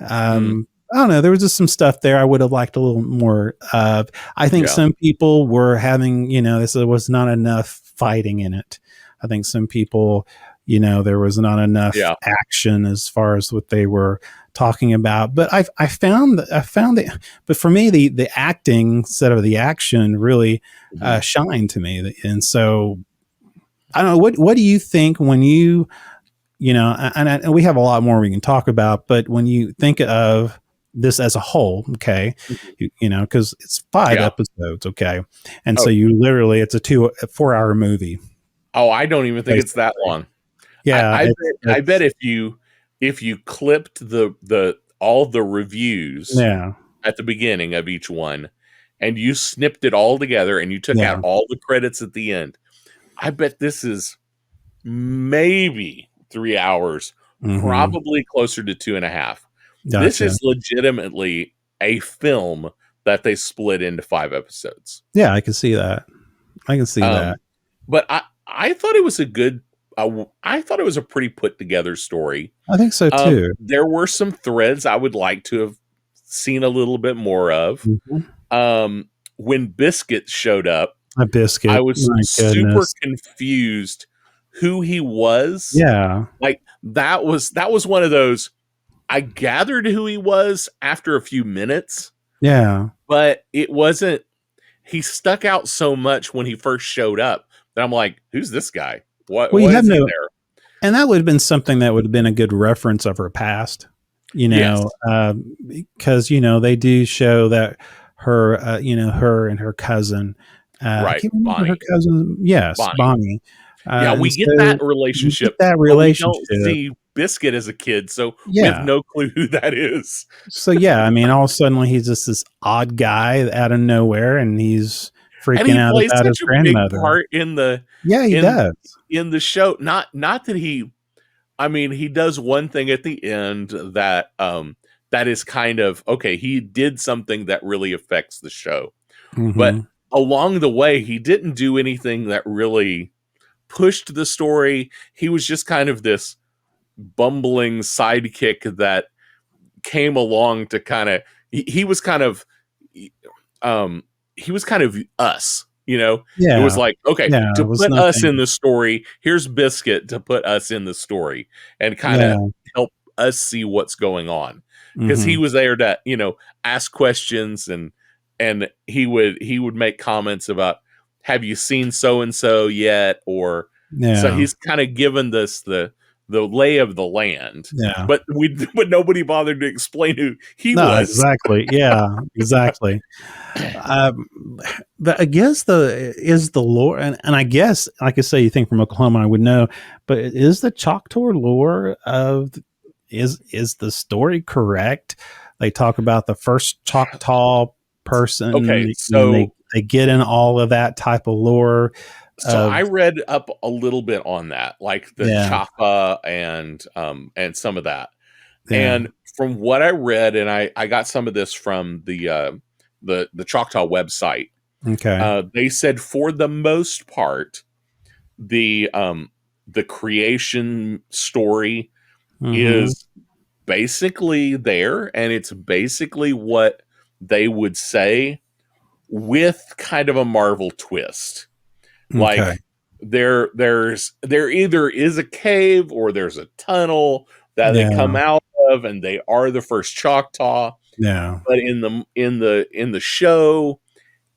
Speaker 2: I don't know. There was just some stuff there I would have liked a little more of. I think some people were having, there was not enough fighting in it. I think some people, there was not enough action as far as what they were talking about. But I found that, but for me, the acting instead of the action really shined to me. And so I don't know, what do you think when you, and we have a lot more we can talk about, but when you think of this as a whole, okay, because it's 5 episodes, okay, and so you literally, it's a 4-hour movie.
Speaker 1: Oh, I don't even think it's that long.
Speaker 2: Yeah,
Speaker 1: I bet if you clipped all the reviews at the beginning of each one, and you snipped it all together, and you took out all the credits at the end, I bet this is maybe 3 hours, probably closer to 2.5. Gotcha. This is legitimately a film that they split into 5 episodes.
Speaker 2: Yeah, I can see that.
Speaker 1: But I thought it was I thought it was a pretty put together story.
Speaker 2: I think so too.
Speaker 1: There were some threads I would like to have seen a little bit more of. When Biscuit showed up, I was super confused who he was.
Speaker 2: Yeah.
Speaker 1: Like that was one of those, I gathered who he was after a few minutes.
Speaker 2: Yeah.
Speaker 1: But it wasn't, he stuck out so much when he first showed up that I'm like, who's this guy? What is he there?
Speaker 2: And that would have been something that would have been a good reference of her past, because, they do show that her, her and her cousin,
Speaker 1: right,
Speaker 2: I can't remember her cousin. Yes, Bonnie.
Speaker 1: We get that relationship.
Speaker 2: We don't
Speaker 1: see Biscuit as a kid, so we have no clue who that is.
Speaker 2: So I mean, all of a sudden he's just this odd guy out of nowhere, and he's freaking out about his grandmother.
Speaker 1: Big part in the
Speaker 2: he does
Speaker 1: in the show. Not that he. I mean, he does one thing at the end that that is kind of okay. He did something that really affects the show, but along the way, he didn't do anything that really pushed the story. He was just kind of this bumbling sidekick that came along to kind of, he was kind of us, it was like, okay, to put us in the story, here's Biscuit to put us in the story and kind of help us see what's going on, because he was there to ask questions, and he would make comments about, have you seen so and so yet, or so he's kind of given this the lay of the land.
Speaker 2: Yeah.
Speaker 1: But nobody bothered to explain who he was.
Speaker 2: Exactly. Yeah, exactly. But I guess the lore, and I guess, like I say, you think from Oklahoma, I would know, but is the Choctaw lore of is the story correct? They talk about the first Choctaw person.
Speaker 1: Okay,
Speaker 2: so they get in all of that type of lore.
Speaker 1: So I read up a little bit on that, like the Chapa and some of that. Yeah. And from what I read, and I got some of this from the Choctaw website.
Speaker 2: Okay.
Speaker 1: They said for the most part, the creation story is basically there, and it's basically what they would say, with kind of a Marvel twist.
Speaker 2: Okay.
Speaker 1: Like there either is a cave or there's a tunnel that they come out of, and they are the first Choctaw.
Speaker 2: Yeah.
Speaker 1: But in the show,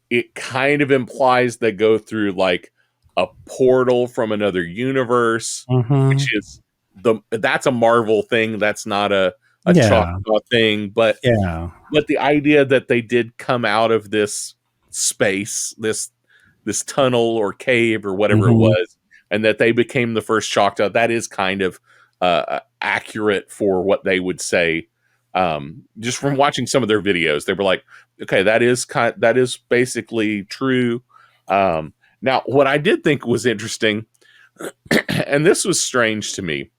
Speaker 1: it kind of implies they go through like a portal from another universe, which is that's a Marvel thing. That's not a Choctaw thing. But the idea that they did come out of this space, this tunnel or cave or whatever it was, and that they became the first Choctaw, that is kind of accurate for what they would say. Just from watching some of their videos, they were like, okay, that is basically true. Now, what I did think was interesting, and this was strange to me,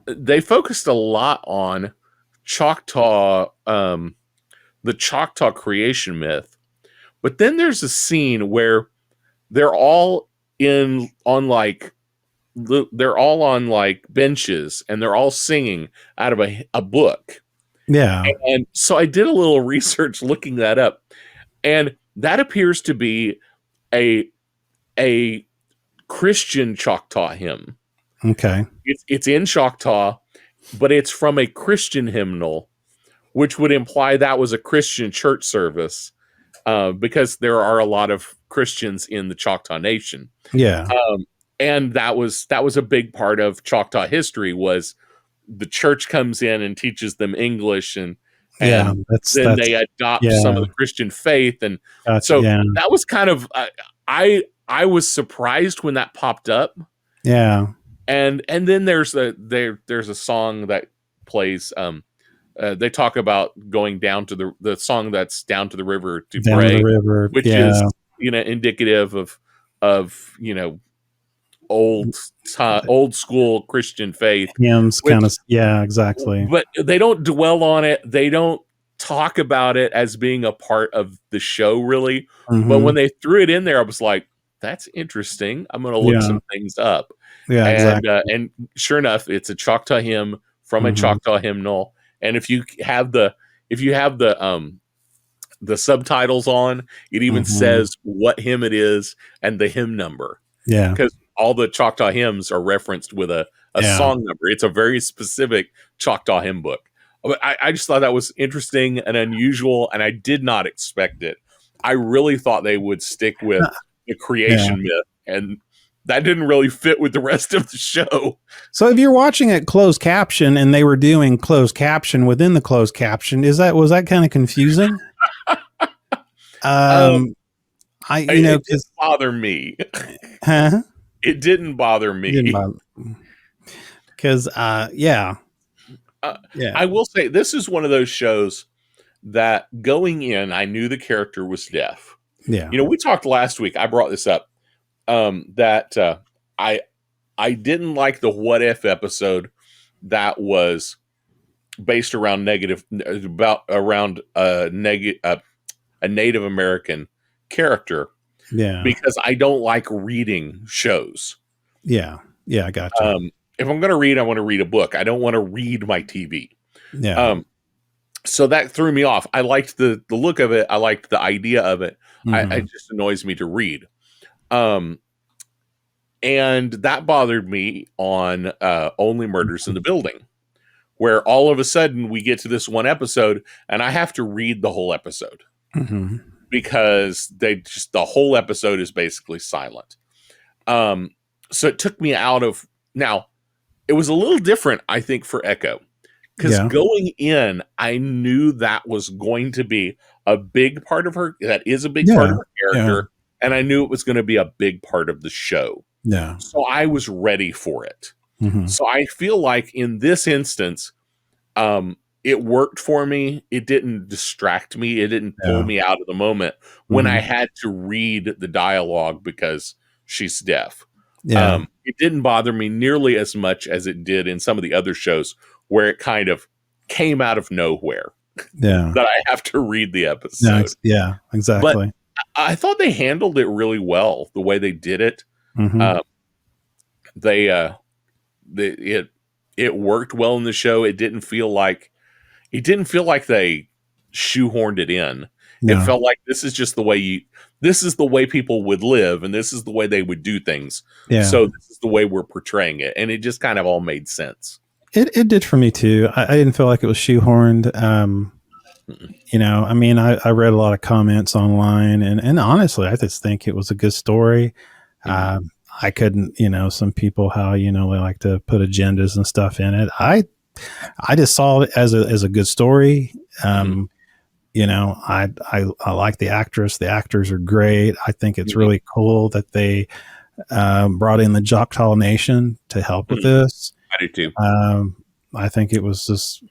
Speaker 1: they focused a lot on Choctaw, the Choctaw creation myth. But then there's a scene where they're all on benches, and they're all singing out of a book.
Speaker 2: Yeah.
Speaker 1: And so I did a little research looking that up, and that appears to be a Christian Choctaw hymn.
Speaker 2: Okay.
Speaker 1: It's in Choctaw, but it's from a Christian hymnal, which would imply that was a Christian church service. Because there are a lot of Christians in the Choctaw Nation.
Speaker 2: Yeah.
Speaker 1: And that was a big part of Choctaw history, was the church comes in and teaches them English, and then they adopt some of the Christian faith. And that was kind of, I was surprised when that popped up.
Speaker 2: Yeah.
Speaker 1: And then there's a song that plays, they talk about going down to the song that's down to the river to pray, which is indicative of old school Christian faith
Speaker 2: hymns, exactly.
Speaker 1: But they don't dwell on it. They don't talk about it as being a part of the show, really. But when they threw it in there, I was like, that's interesting. I'm going to look some things up.
Speaker 2: Yeah, exactly.
Speaker 1: And sure enough, it's a Choctaw hymn from a Choctaw hymnal. And if you have the subtitles on, it even says what hymn it is and the hymn number.
Speaker 2: Yeah,
Speaker 1: because all the Choctaw hymns are referenced with a song number. It's a very specific Choctaw hymn book. I just thought that was interesting and unusual, and I did not expect it. I really thought they would stick with the creation myth, and that didn't really fit with the rest of the show.
Speaker 2: So if you're watching it closed caption and they were doing closed caption within the closed caption, was that kind of confusing?
Speaker 1: It didn't bother me.
Speaker 2: Huh?
Speaker 1: It didn't bother me.
Speaker 2: Because,
Speaker 1: I will say this is one of those shows that going in, I knew the character was deaf.
Speaker 2: Yeah.
Speaker 1: We talked last week. I brought this up. That I didn't like the What If episode that was based around a Native American character.
Speaker 2: Yeah,
Speaker 1: because I don't like reading shows.
Speaker 2: Yeah, I got you.
Speaker 1: If I'm going to read, I want to read a book. I don't want to read my TV.
Speaker 2: Yeah.
Speaker 1: So that threw me off. I liked the look of it. I liked the idea of it. It just annoys me to read. And that bothered me on Only Murders in the Building, where all of a sudden we get to this one episode and I have to read the whole episode because the whole episode is basically silent. So it took me out of, now it was a little different, I think, for Echo. Because going in, I knew that was going to be a big part of her. That is a big part of her character. And I knew it was going to be a big part of the show.
Speaker 2: Yeah.
Speaker 1: So I was ready for it.
Speaker 2: Mm-hmm.
Speaker 1: So I feel like in this instance, it worked for me. It didn't distract me. It didn't pull me out of the moment when I had to read the dialogue because she's deaf.
Speaker 2: Yeah.
Speaker 1: It didn't bother me nearly as much as it did in some of the other shows where it kind of came out of nowhere.
Speaker 2: Yeah.
Speaker 1: That I have to read the episode.
Speaker 2: Yeah, exactly.
Speaker 1: But I thought they handled it really well, the way they did it.
Speaker 2: Mm-hmm.
Speaker 1: It worked well in the show. It didn't feel like they shoehorned it in. No. It felt like this is the way people would live, and this is the way they would do things.
Speaker 2: Yeah.
Speaker 1: So this is the way we're portraying it, and it just kind of all made sense.
Speaker 2: It did for me too. I didn't feel like it was shoehorned. You know, I mean, I read a lot of comments online, and honestly, I just think it was a good story. Mm-hmm. I couldn't, some people how they like to put agendas and stuff in it. I just saw it as a good story. I like the actress. The actors are great. I think it's really cool that they brought in the Choctaw Nation to help with this.
Speaker 1: I do too.
Speaker 2: I think it was just,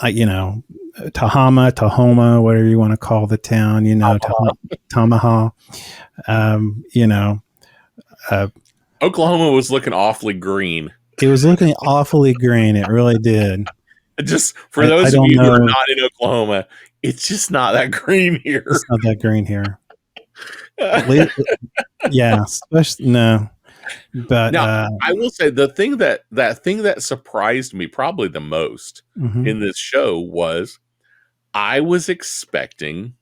Speaker 2: Tahoma, whatever you want to call the town, Tamaha.
Speaker 1: Oklahoma was looking awfully green.
Speaker 2: It was looking awfully green. It really did.
Speaker 1: Just for those of you who are not in Oklahoma, it's just not that green here.
Speaker 2: It's not that green here. Yeah, especially no. But
Speaker 1: now, I will say the thing that surprised me probably the most in this show was I was expecting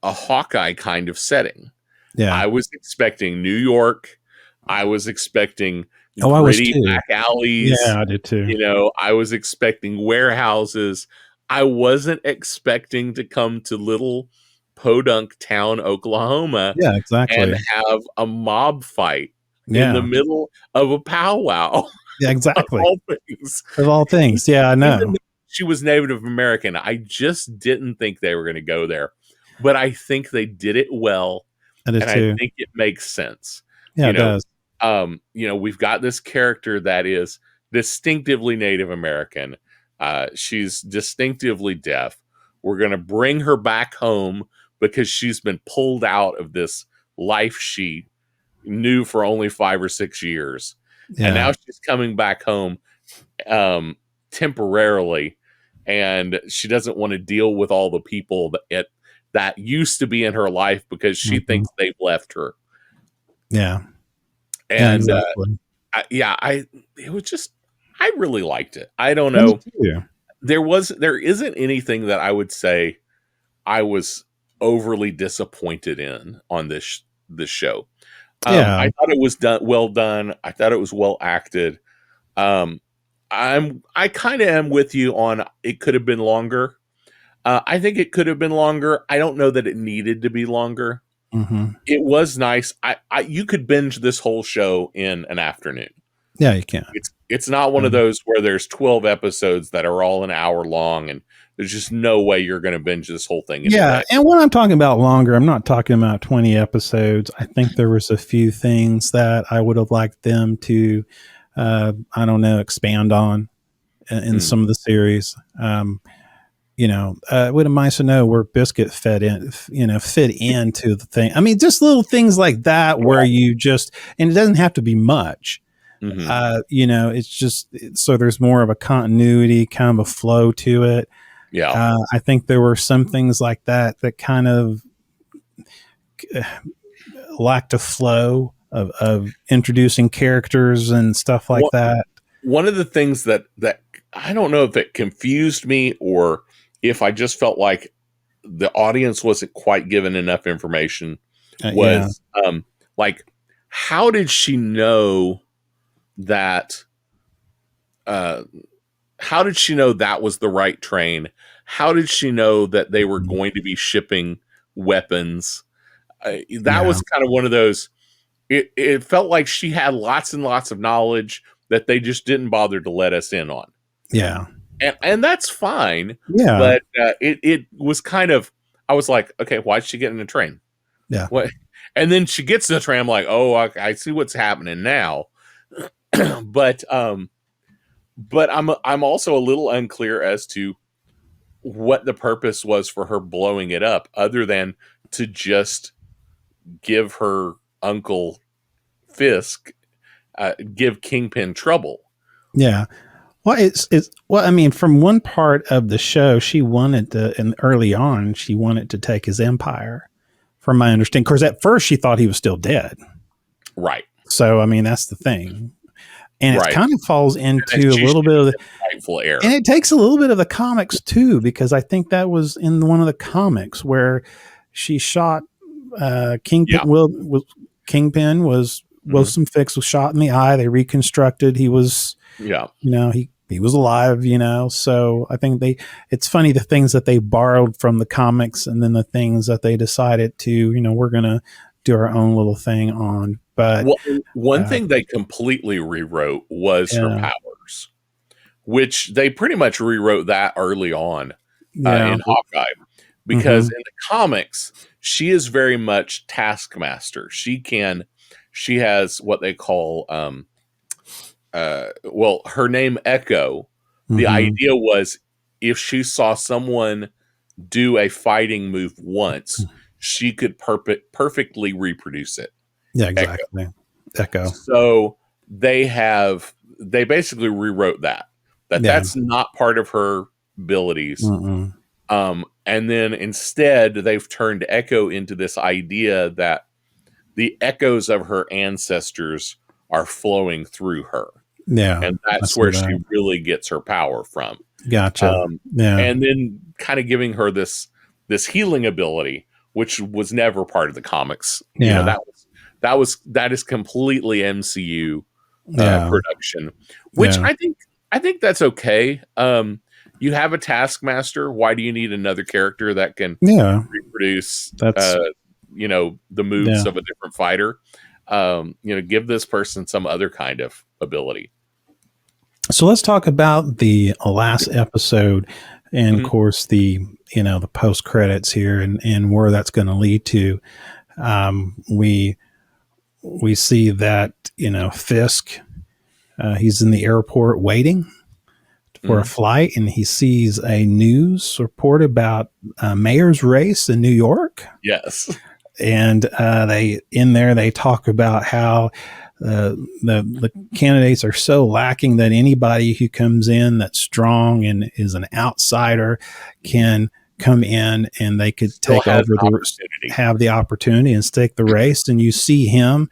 Speaker 1: a Hawkeye kind of setting.
Speaker 2: Yeah,
Speaker 1: I was expecting New York. I was expecting gritty back alleys.
Speaker 2: Yeah, I did too.
Speaker 1: I was expecting warehouses. I wasn't expecting to come to little podunk town, Oklahoma.
Speaker 2: Yeah, exactly.
Speaker 1: And have a mob fight in the middle of a powwow.
Speaker 2: Yeah, exactly.
Speaker 1: Of all things.
Speaker 2: Yeah, I know.
Speaker 1: She was Native American. I just didn't think they were going to go there. But I think they did it well. I think it makes sense.
Speaker 2: Yeah, it does.
Speaker 1: We've got this character that is distinctively Native American. She's distinctively deaf. We're going to bring her back home because she's been pulled out of this life she knew for only 5 or 6 years. Yeah. And now she's coming back home temporarily, and she doesn't want to deal with all the people that used to be in her life because she thinks they've left her.
Speaker 2: Yeah.
Speaker 1: And it was just, I really liked it. I don't know. There isn't anything that I would say I was overly disappointed in on this show. I thought it was well done. I thought it was well acted. I kind of am with you on it could have been longer. I think it could have been longer. I don't know that it needed to be longer.
Speaker 2: Mm-hmm.
Speaker 1: It was nice. You could binge this whole show in an afternoon.
Speaker 2: Yeah, you can.
Speaker 1: It's not one of those where there's 12 episodes that are all an hour long, and there's just no way you're going to binge this whole thing.
Speaker 2: Yeah, and when I'm talking about longer, I'm not talking about 20 episodes. I think there was a few things that I would have liked them to, expand on in some of the series. Would have nice to know where Biscuit fit into the thing. I mean, just little things like that where you just, and it doesn't have to be much. Mm-hmm. It's just so there's more of a continuity, kind of a flow to it.
Speaker 1: Yeah.
Speaker 2: I think there were some things like that kind of lacked a flow of introducing characters and stuff like that.
Speaker 1: One of the things that I don't know if it confused me or if I just felt like the audience wasn't quite given enough information was how did she know that how did she know that was the right train? How did she know that they were going to be shipping weapons? That was kind of one of those, it felt like she had lots and lots of knowledge that they just didn't bother to let us in on.
Speaker 2: Yeah.
Speaker 1: And that's fine.
Speaker 2: Yeah.
Speaker 1: But it was kind of, I was like, okay, why'd she get in a train?
Speaker 2: Yeah.
Speaker 1: What? And then she gets in the train. I'm like, oh, I see what's happening now. but I'm also a little unclear as to what the purpose was for her blowing it up, other than to just give her uncle Fisk, give Kingpin trouble.
Speaker 2: Yeah. Well, well, I mean, from one part of the show, she wanted to, and early on, she wanted to take his empire, from my understanding. Because at first she thought he was still dead.
Speaker 1: Right.
Speaker 2: So, I mean, that's the thing. And
Speaker 1: Right.
Speaker 2: it kind of falls into a little bit of the
Speaker 1: rightful heir.
Speaker 2: And it takes a little bit of the comics too, because I think that was in one of the comics where she shot Kingpin.
Speaker 1: Yeah.
Speaker 2: Kingpin was Wilson Fisk was shot in the eye. They reconstructed. He was, he was alive. So I think it's funny the things that they borrowed from the comics, and then the things that they decided to, we're gonna do our own little thing on. But
Speaker 1: one thing they completely rewrote was her powers, which they pretty much rewrote that early on in Hawkeye, because in the comics, she is very much Taskmaster. She has what they call, her name Echo. The idea was if she saw someone do a fighting move once, she could perfectly reproduce it.
Speaker 2: Yeah, exactly. Echo.
Speaker 1: So they basically rewrote that's not part of her abilities. And then instead they've turned Echo into this idea that the echoes of her ancestors are flowing through her.
Speaker 2: Yeah.
Speaker 1: And that's where she really gets her power from.
Speaker 2: Gotcha.
Speaker 1: And then kind of giving her this healing ability, which was never part of the comics.
Speaker 2: Yeah.
Speaker 1: That is completely MCU production, which I think that's okay. You have a Taskmaster. Why do you need another character that can reproduce the moves of a different fighter? Give this person some other kind of ability.
Speaker 2: So let's talk about the last episode, and of course the post credits here, and where that's going to lead to. We see that Fisk, he's in the airport waiting for a flight, and he sees a news report about a mayor's race in New York.
Speaker 1: Yes,
Speaker 2: and they talk about how the candidates are so lacking that anybody who comes in that's strong and is an outsider can come in and they could take over have the opportunity and stake the race. And you see him,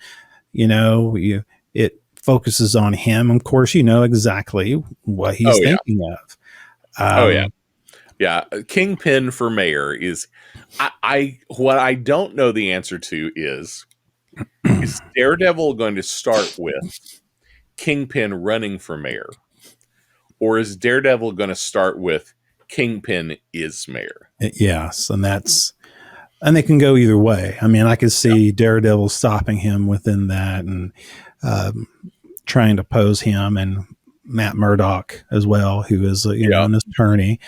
Speaker 2: it focuses on him. Of course, exactly what he's thinking of.
Speaker 1: Yeah. Kingpin for mayor is, what I don't know the answer to is Daredevil going to start with Kingpin running for mayor, or is Daredevil going to start with Kingpin is mayor?
Speaker 2: Yes, and they can go either way. I mean, I could see Daredevil stopping him within that and trying to pose him, and Matt Murdock as well, who is an attorney.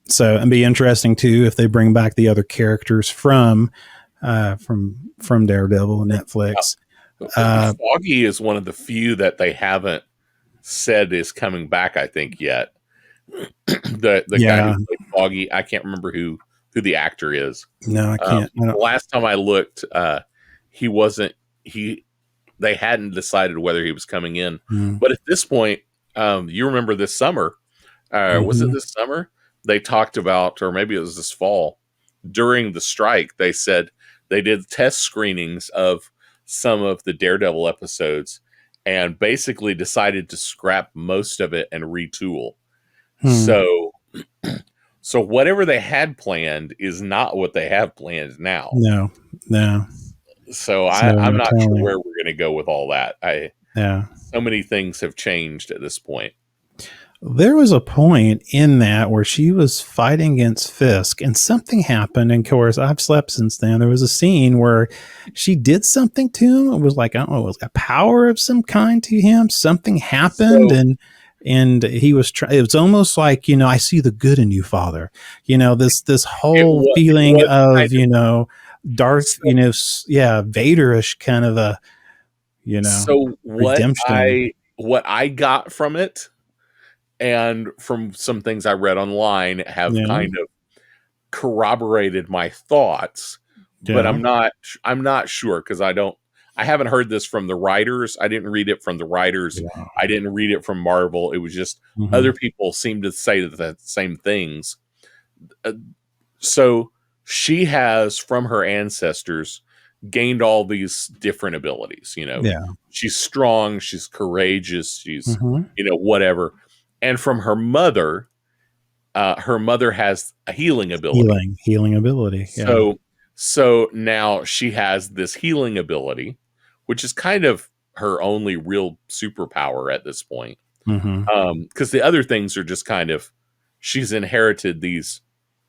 Speaker 2: So it'd be interesting too if they bring back the other characters from Daredevil, Netflix.
Speaker 1: Foggy is one of the few that they haven't said is coming back, I think, yet. the guy who played Foggy, I can't remember who the actor is.
Speaker 2: No, I can't.
Speaker 1: The last time I looked, they hadn't decided whether he was coming in. But at this point, you remember this summer, was it this summer? They talked about, or maybe it was this fall, during the strike, they said they did test screenings of some of the Daredevil episodes and basically decided to scrap most of it and retool. So whatever they had planned is not what they have planned now.
Speaker 2: No.
Speaker 1: So I'm not sure where we're going to go with all that. So many things have changed at this point.
Speaker 2: There was a point in that where she was fighting against Fisk and something happened. And of course, I've slept since then. There was a scene where she did something to him. It was like, I don't know, it was a power of some kind to him. Something happened and he was it was almost like, I see the good in you, Father. This whole feeling of, Darth, Vaderish kind of a,
Speaker 1: So
Speaker 2: redemption.
Speaker 1: what I got from it, and from some things I read online, have kind of corroborated my thoughts, but I'm not sure, because I haven't heard this from the writers. I didn't read it from the writers.
Speaker 2: Yeah.
Speaker 1: I didn't read it from Marvel. It was just other people seem to say the same things. So she has, from her ancestors, gained all these different abilities. She's strong, she's courageous, she's whatever. And from her mother has a healing ability.
Speaker 2: Healing ability. Yeah.
Speaker 1: So now she has this healing ability, which is kind of her only real superpower at this point. Because the other things are just kind of, she's inherited these,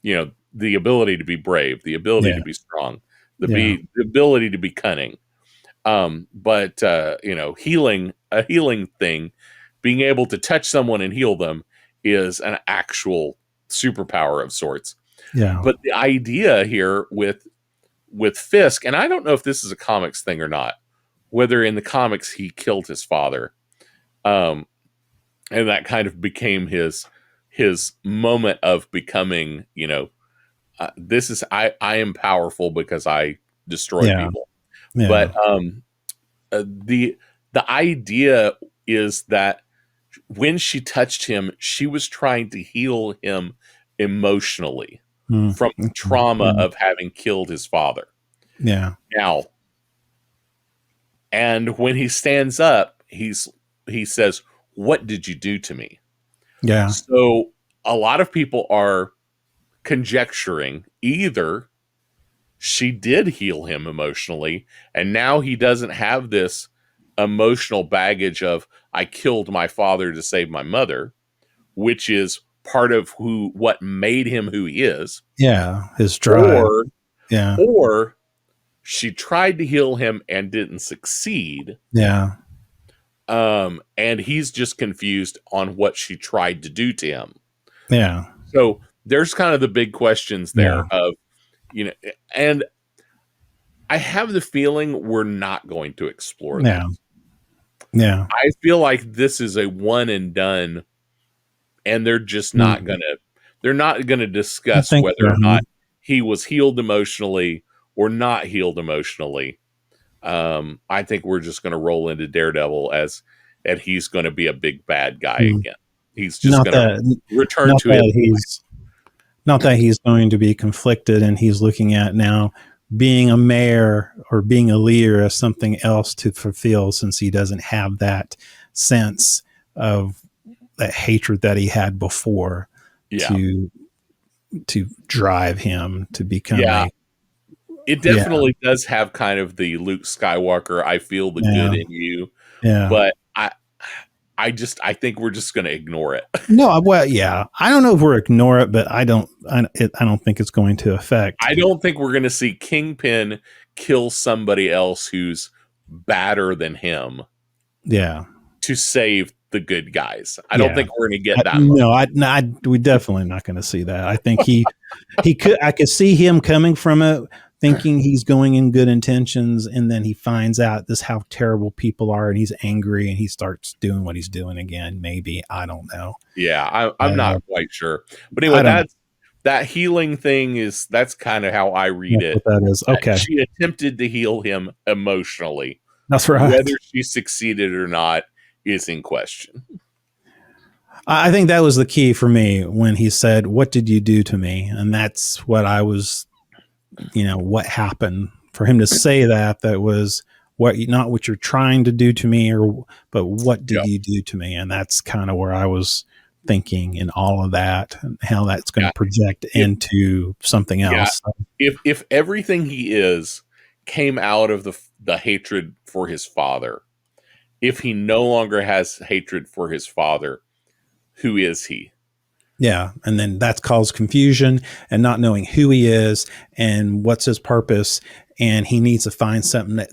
Speaker 1: the ability to be brave, the ability to be strong, the ability to be cunning. But healing, a healing thing, being able to touch someone and heal them, is an actual superpower of sorts.
Speaker 2: Yeah.
Speaker 1: But the idea here with Fisk, and I don't know if this is a comics thing or not, whether in the comics he killed his father, and that kind of became his moment of becoming, this is, I am powerful because I destroy people.
Speaker 2: Yeah.
Speaker 1: But the idea is that when she touched him, she was trying to heal him emotionally from the trauma of having killed his father.
Speaker 2: Yeah.
Speaker 1: Now, and when he stands up, he says, "What did you do to me?"
Speaker 2: Yeah.
Speaker 1: So a lot of people are conjecturing either she did heal him emotionally, and now he doesn't have this emotional baggage of, I killed my father to save my mother, which is part of what made him who he is.
Speaker 2: Yeah, his drive.
Speaker 1: Or she tried to heal him and didn't succeed.
Speaker 2: Yeah.
Speaker 1: And he's just confused on what she tried to do to him.
Speaker 2: Yeah.
Speaker 1: So there's kind of the big questions there of, and I have the feeling we're not going to explore that.
Speaker 2: Yeah.
Speaker 1: I feel like this is a one and done, and they're just not gonna discuss whether or not he was healed emotionally or not healed emotionally. I think we're just gonna roll into Daredevil as he's gonna be a big bad guy again. He's just gonna return to it.
Speaker 2: Not that he's going to be conflicted and he's looking at now being a mayor or being a leader as something else to fulfill, since he doesn't have that sense of that hatred that he had before to drive him to become
Speaker 1: it definitely does have kind of the Luke Skywalker, I feel the good in you.
Speaker 2: Yeah.
Speaker 1: But I think we're just going to ignore it.
Speaker 2: No, well, yeah. I don't know if we're ignore it, but I don't think it's going to affect.
Speaker 1: I don't think we're going to see Kingpin kill somebody else who's badder than him.
Speaker 2: Yeah.
Speaker 1: To save the good guys. I don't think we're going to get that.
Speaker 2: No, we definitely not going to see that. I think I could see him coming from it, thinking he's going in good intentions, and then he finds out this how terrible people are, and he's angry, and he starts doing what he's doing again. Maybe, I don't know.
Speaker 1: Yeah, I'm not quite sure. But anyway, that healing thing that's kind of how I read it.
Speaker 2: What that is. Okay.
Speaker 1: She attempted to heal him emotionally.
Speaker 2: That's right.
Speaker 1: Whether she succeeded or not is in question.
Speaker 2: I think that was the key for me when he said, "What did you do to me?" And that's what I was, what happened for him to say that was not what you're trying to do to me, but what did you do to me? And that's kind of where I was thinking in all of that and how that's going to project into something else.
Speaker 1: If everything he is came out of the hatred for his father, if he no longer has hatred for his father, who is he?
Speaker 2: Yeah. And then that caused confusion and not knowing who he is and what's his purpose. And he needs to find something that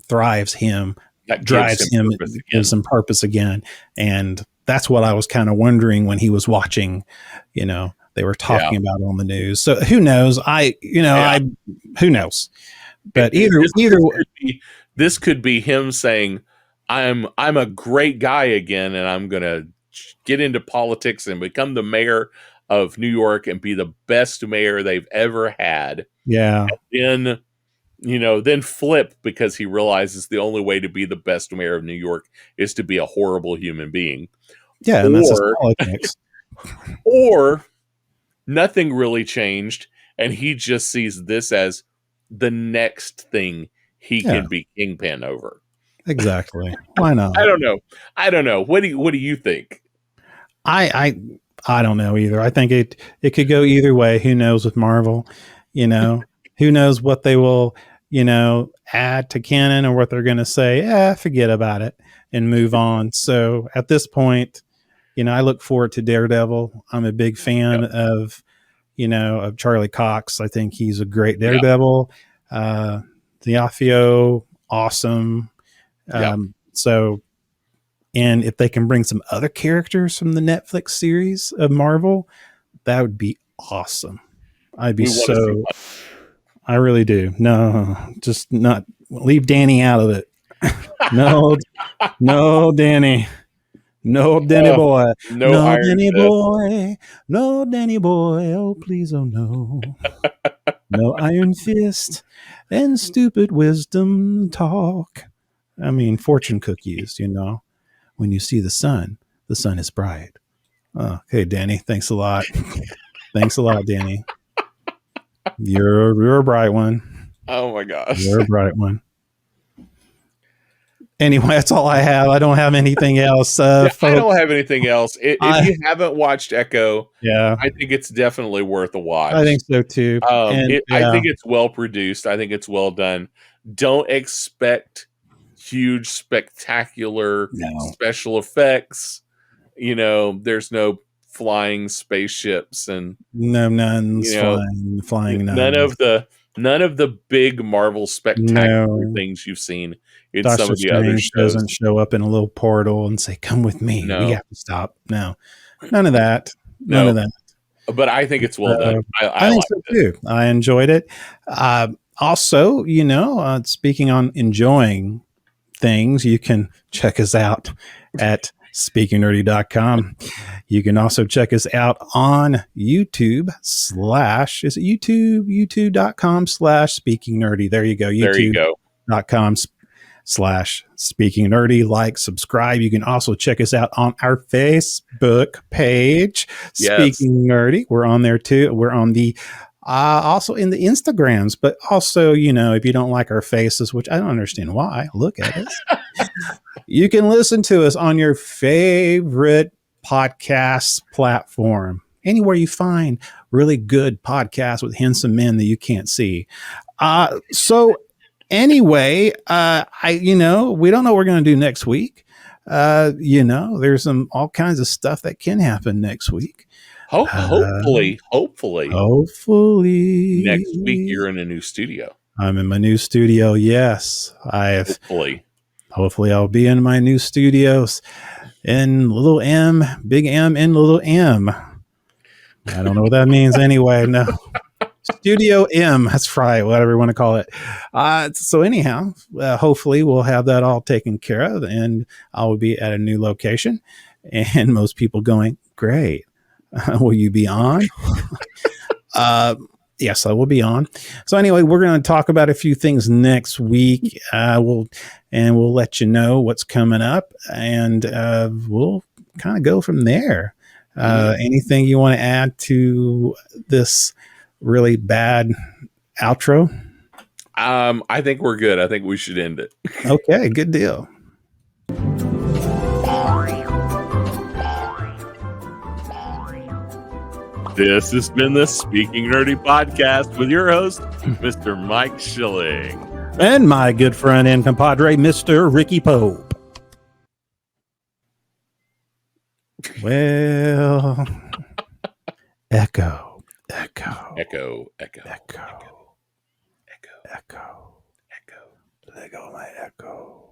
Speaker 2: thrives him,
Speaker 1: That
Speaker 2: drives him, gives him purpose again. And that's what I was kind of wondering when he was watching, they were talking about on the news. So who knows? Who knows? But
Speaker 1: this could be him saying, I'm a great guy again, and I'm going to get into politics and become the mayor of New York and be the best mayor they've ever had.
Speaker 2: Yeah.
Speaker 1: And then flip because he realizes the only way to be the best mayor of New York is to be a horrible human being.
Speaker 2: Yeah, and that's his politics.
Speaker 1: Or nothing really changed, and he just sees this as the next thing he can be Kingpin over.
Speaker 2: Exactly. Why not?
Speaker 1: I don't know. What do you think?
Speaker 2: I don't know either. I think it could go either way. Who knows with Marvel? Who knows what they will, add to canon or what they're going to say. Forget about it and move on. So at this point, I look forward to Daredevil. I'm a big fan of Charlie Cox. I think he's a great Daredevil. D'Onofrio, awesome. So, and if they can bring some other
Speaker 1: characters
Speaker 2: from the Netflix series of Marvel, that would be awesome. I'd be so. I really do. No, just not leave Danny out of it. No, Danny. No, Danny boy. No, Danny boy. No, Danny boy. Oh, please, oh no. No Iron Fist and stupid wisdom talk. I mean, fortune cookies, when you see the sun is bright. Okay, Danny. Thanks a lot. Thanks a lot, Danny. You're a bright one.
Speaker 1: Oh my gosh.
Speaker 2: You're a bright one. Anyway, that's all I have. I don't have anything else.
Speaker 1: I don't have anything else. If you haven't watched Echo, I think it's definitely worth a watch.
Speaker 2: I think so too.
Speaker 1: I think it's well produced. I think it's well done. Don't expect huge, spectacular special effects. There's no flying spaceships and
Speaker 2: none flying.
Speaker 1: None of the big Marvel spectacular things you've seen. It's
Speaker 2: Doctor
Speaker 1: some of the
Speaker 2: Strange
Speaker 1: other shows.
Speaker 2: Doesn't show up in a little portal and say, "Come with me."
Speaker 1: No.
Speaker 2: We have to stop. No, none of that. None of that.
Speaker 1: But I think it's well done.
Speaker 2: I think so too. I enjoyed it. Also, speaking on enjoying things, you can check us out at speakingnerdy.com. You can also check us out on YouTube is it YouTube? YouTube.com/speakingnerdy. There you go. YouTube.com/speakingnerdy. Like, subscribe. You can also check us out on our Facebook page, Speaking Nerdy. We're on there too. We're on the also in the Instagrams, but also, if you don't like our faces, which I don't understand why, look at us. You can listen to us on your favorite podcast platform, anywhere you find really good podcasts with handsome men that you can't see. So anyway, we don't know what we're going to do next week. There's all kinds of stuff that can happen next week.
Speaker 1: Hopefully next week you're in a new studio.
Speaker 2: I'm in my new studio. Yes, hopefully I'll be in my new studios in little M, big M, and little M. I don't know what that means anyway. No. Studio M. That's right. Whatever you want to call it. So anyhow, hopefully we'll have that all taken care of and I will be at a new location and most people going, great. Will you be on? Yes, I will be on. So anyway, we're going to talk about a few things next week. We'll let you know what's coming up, and we'll kind of go from there. Anything you want to add to this really bad outro?
Speaker 1: I think we're good. I think we should end it.
Speaker 2: Okay, good deal.
Speaker 1: This has been the Speaking Nerdy podcast with your host, Mr. Mike Schilling.
Speaker 2: And my good friend and compadre, Mr. Ricky Pope. Well, echo. Lego my echo.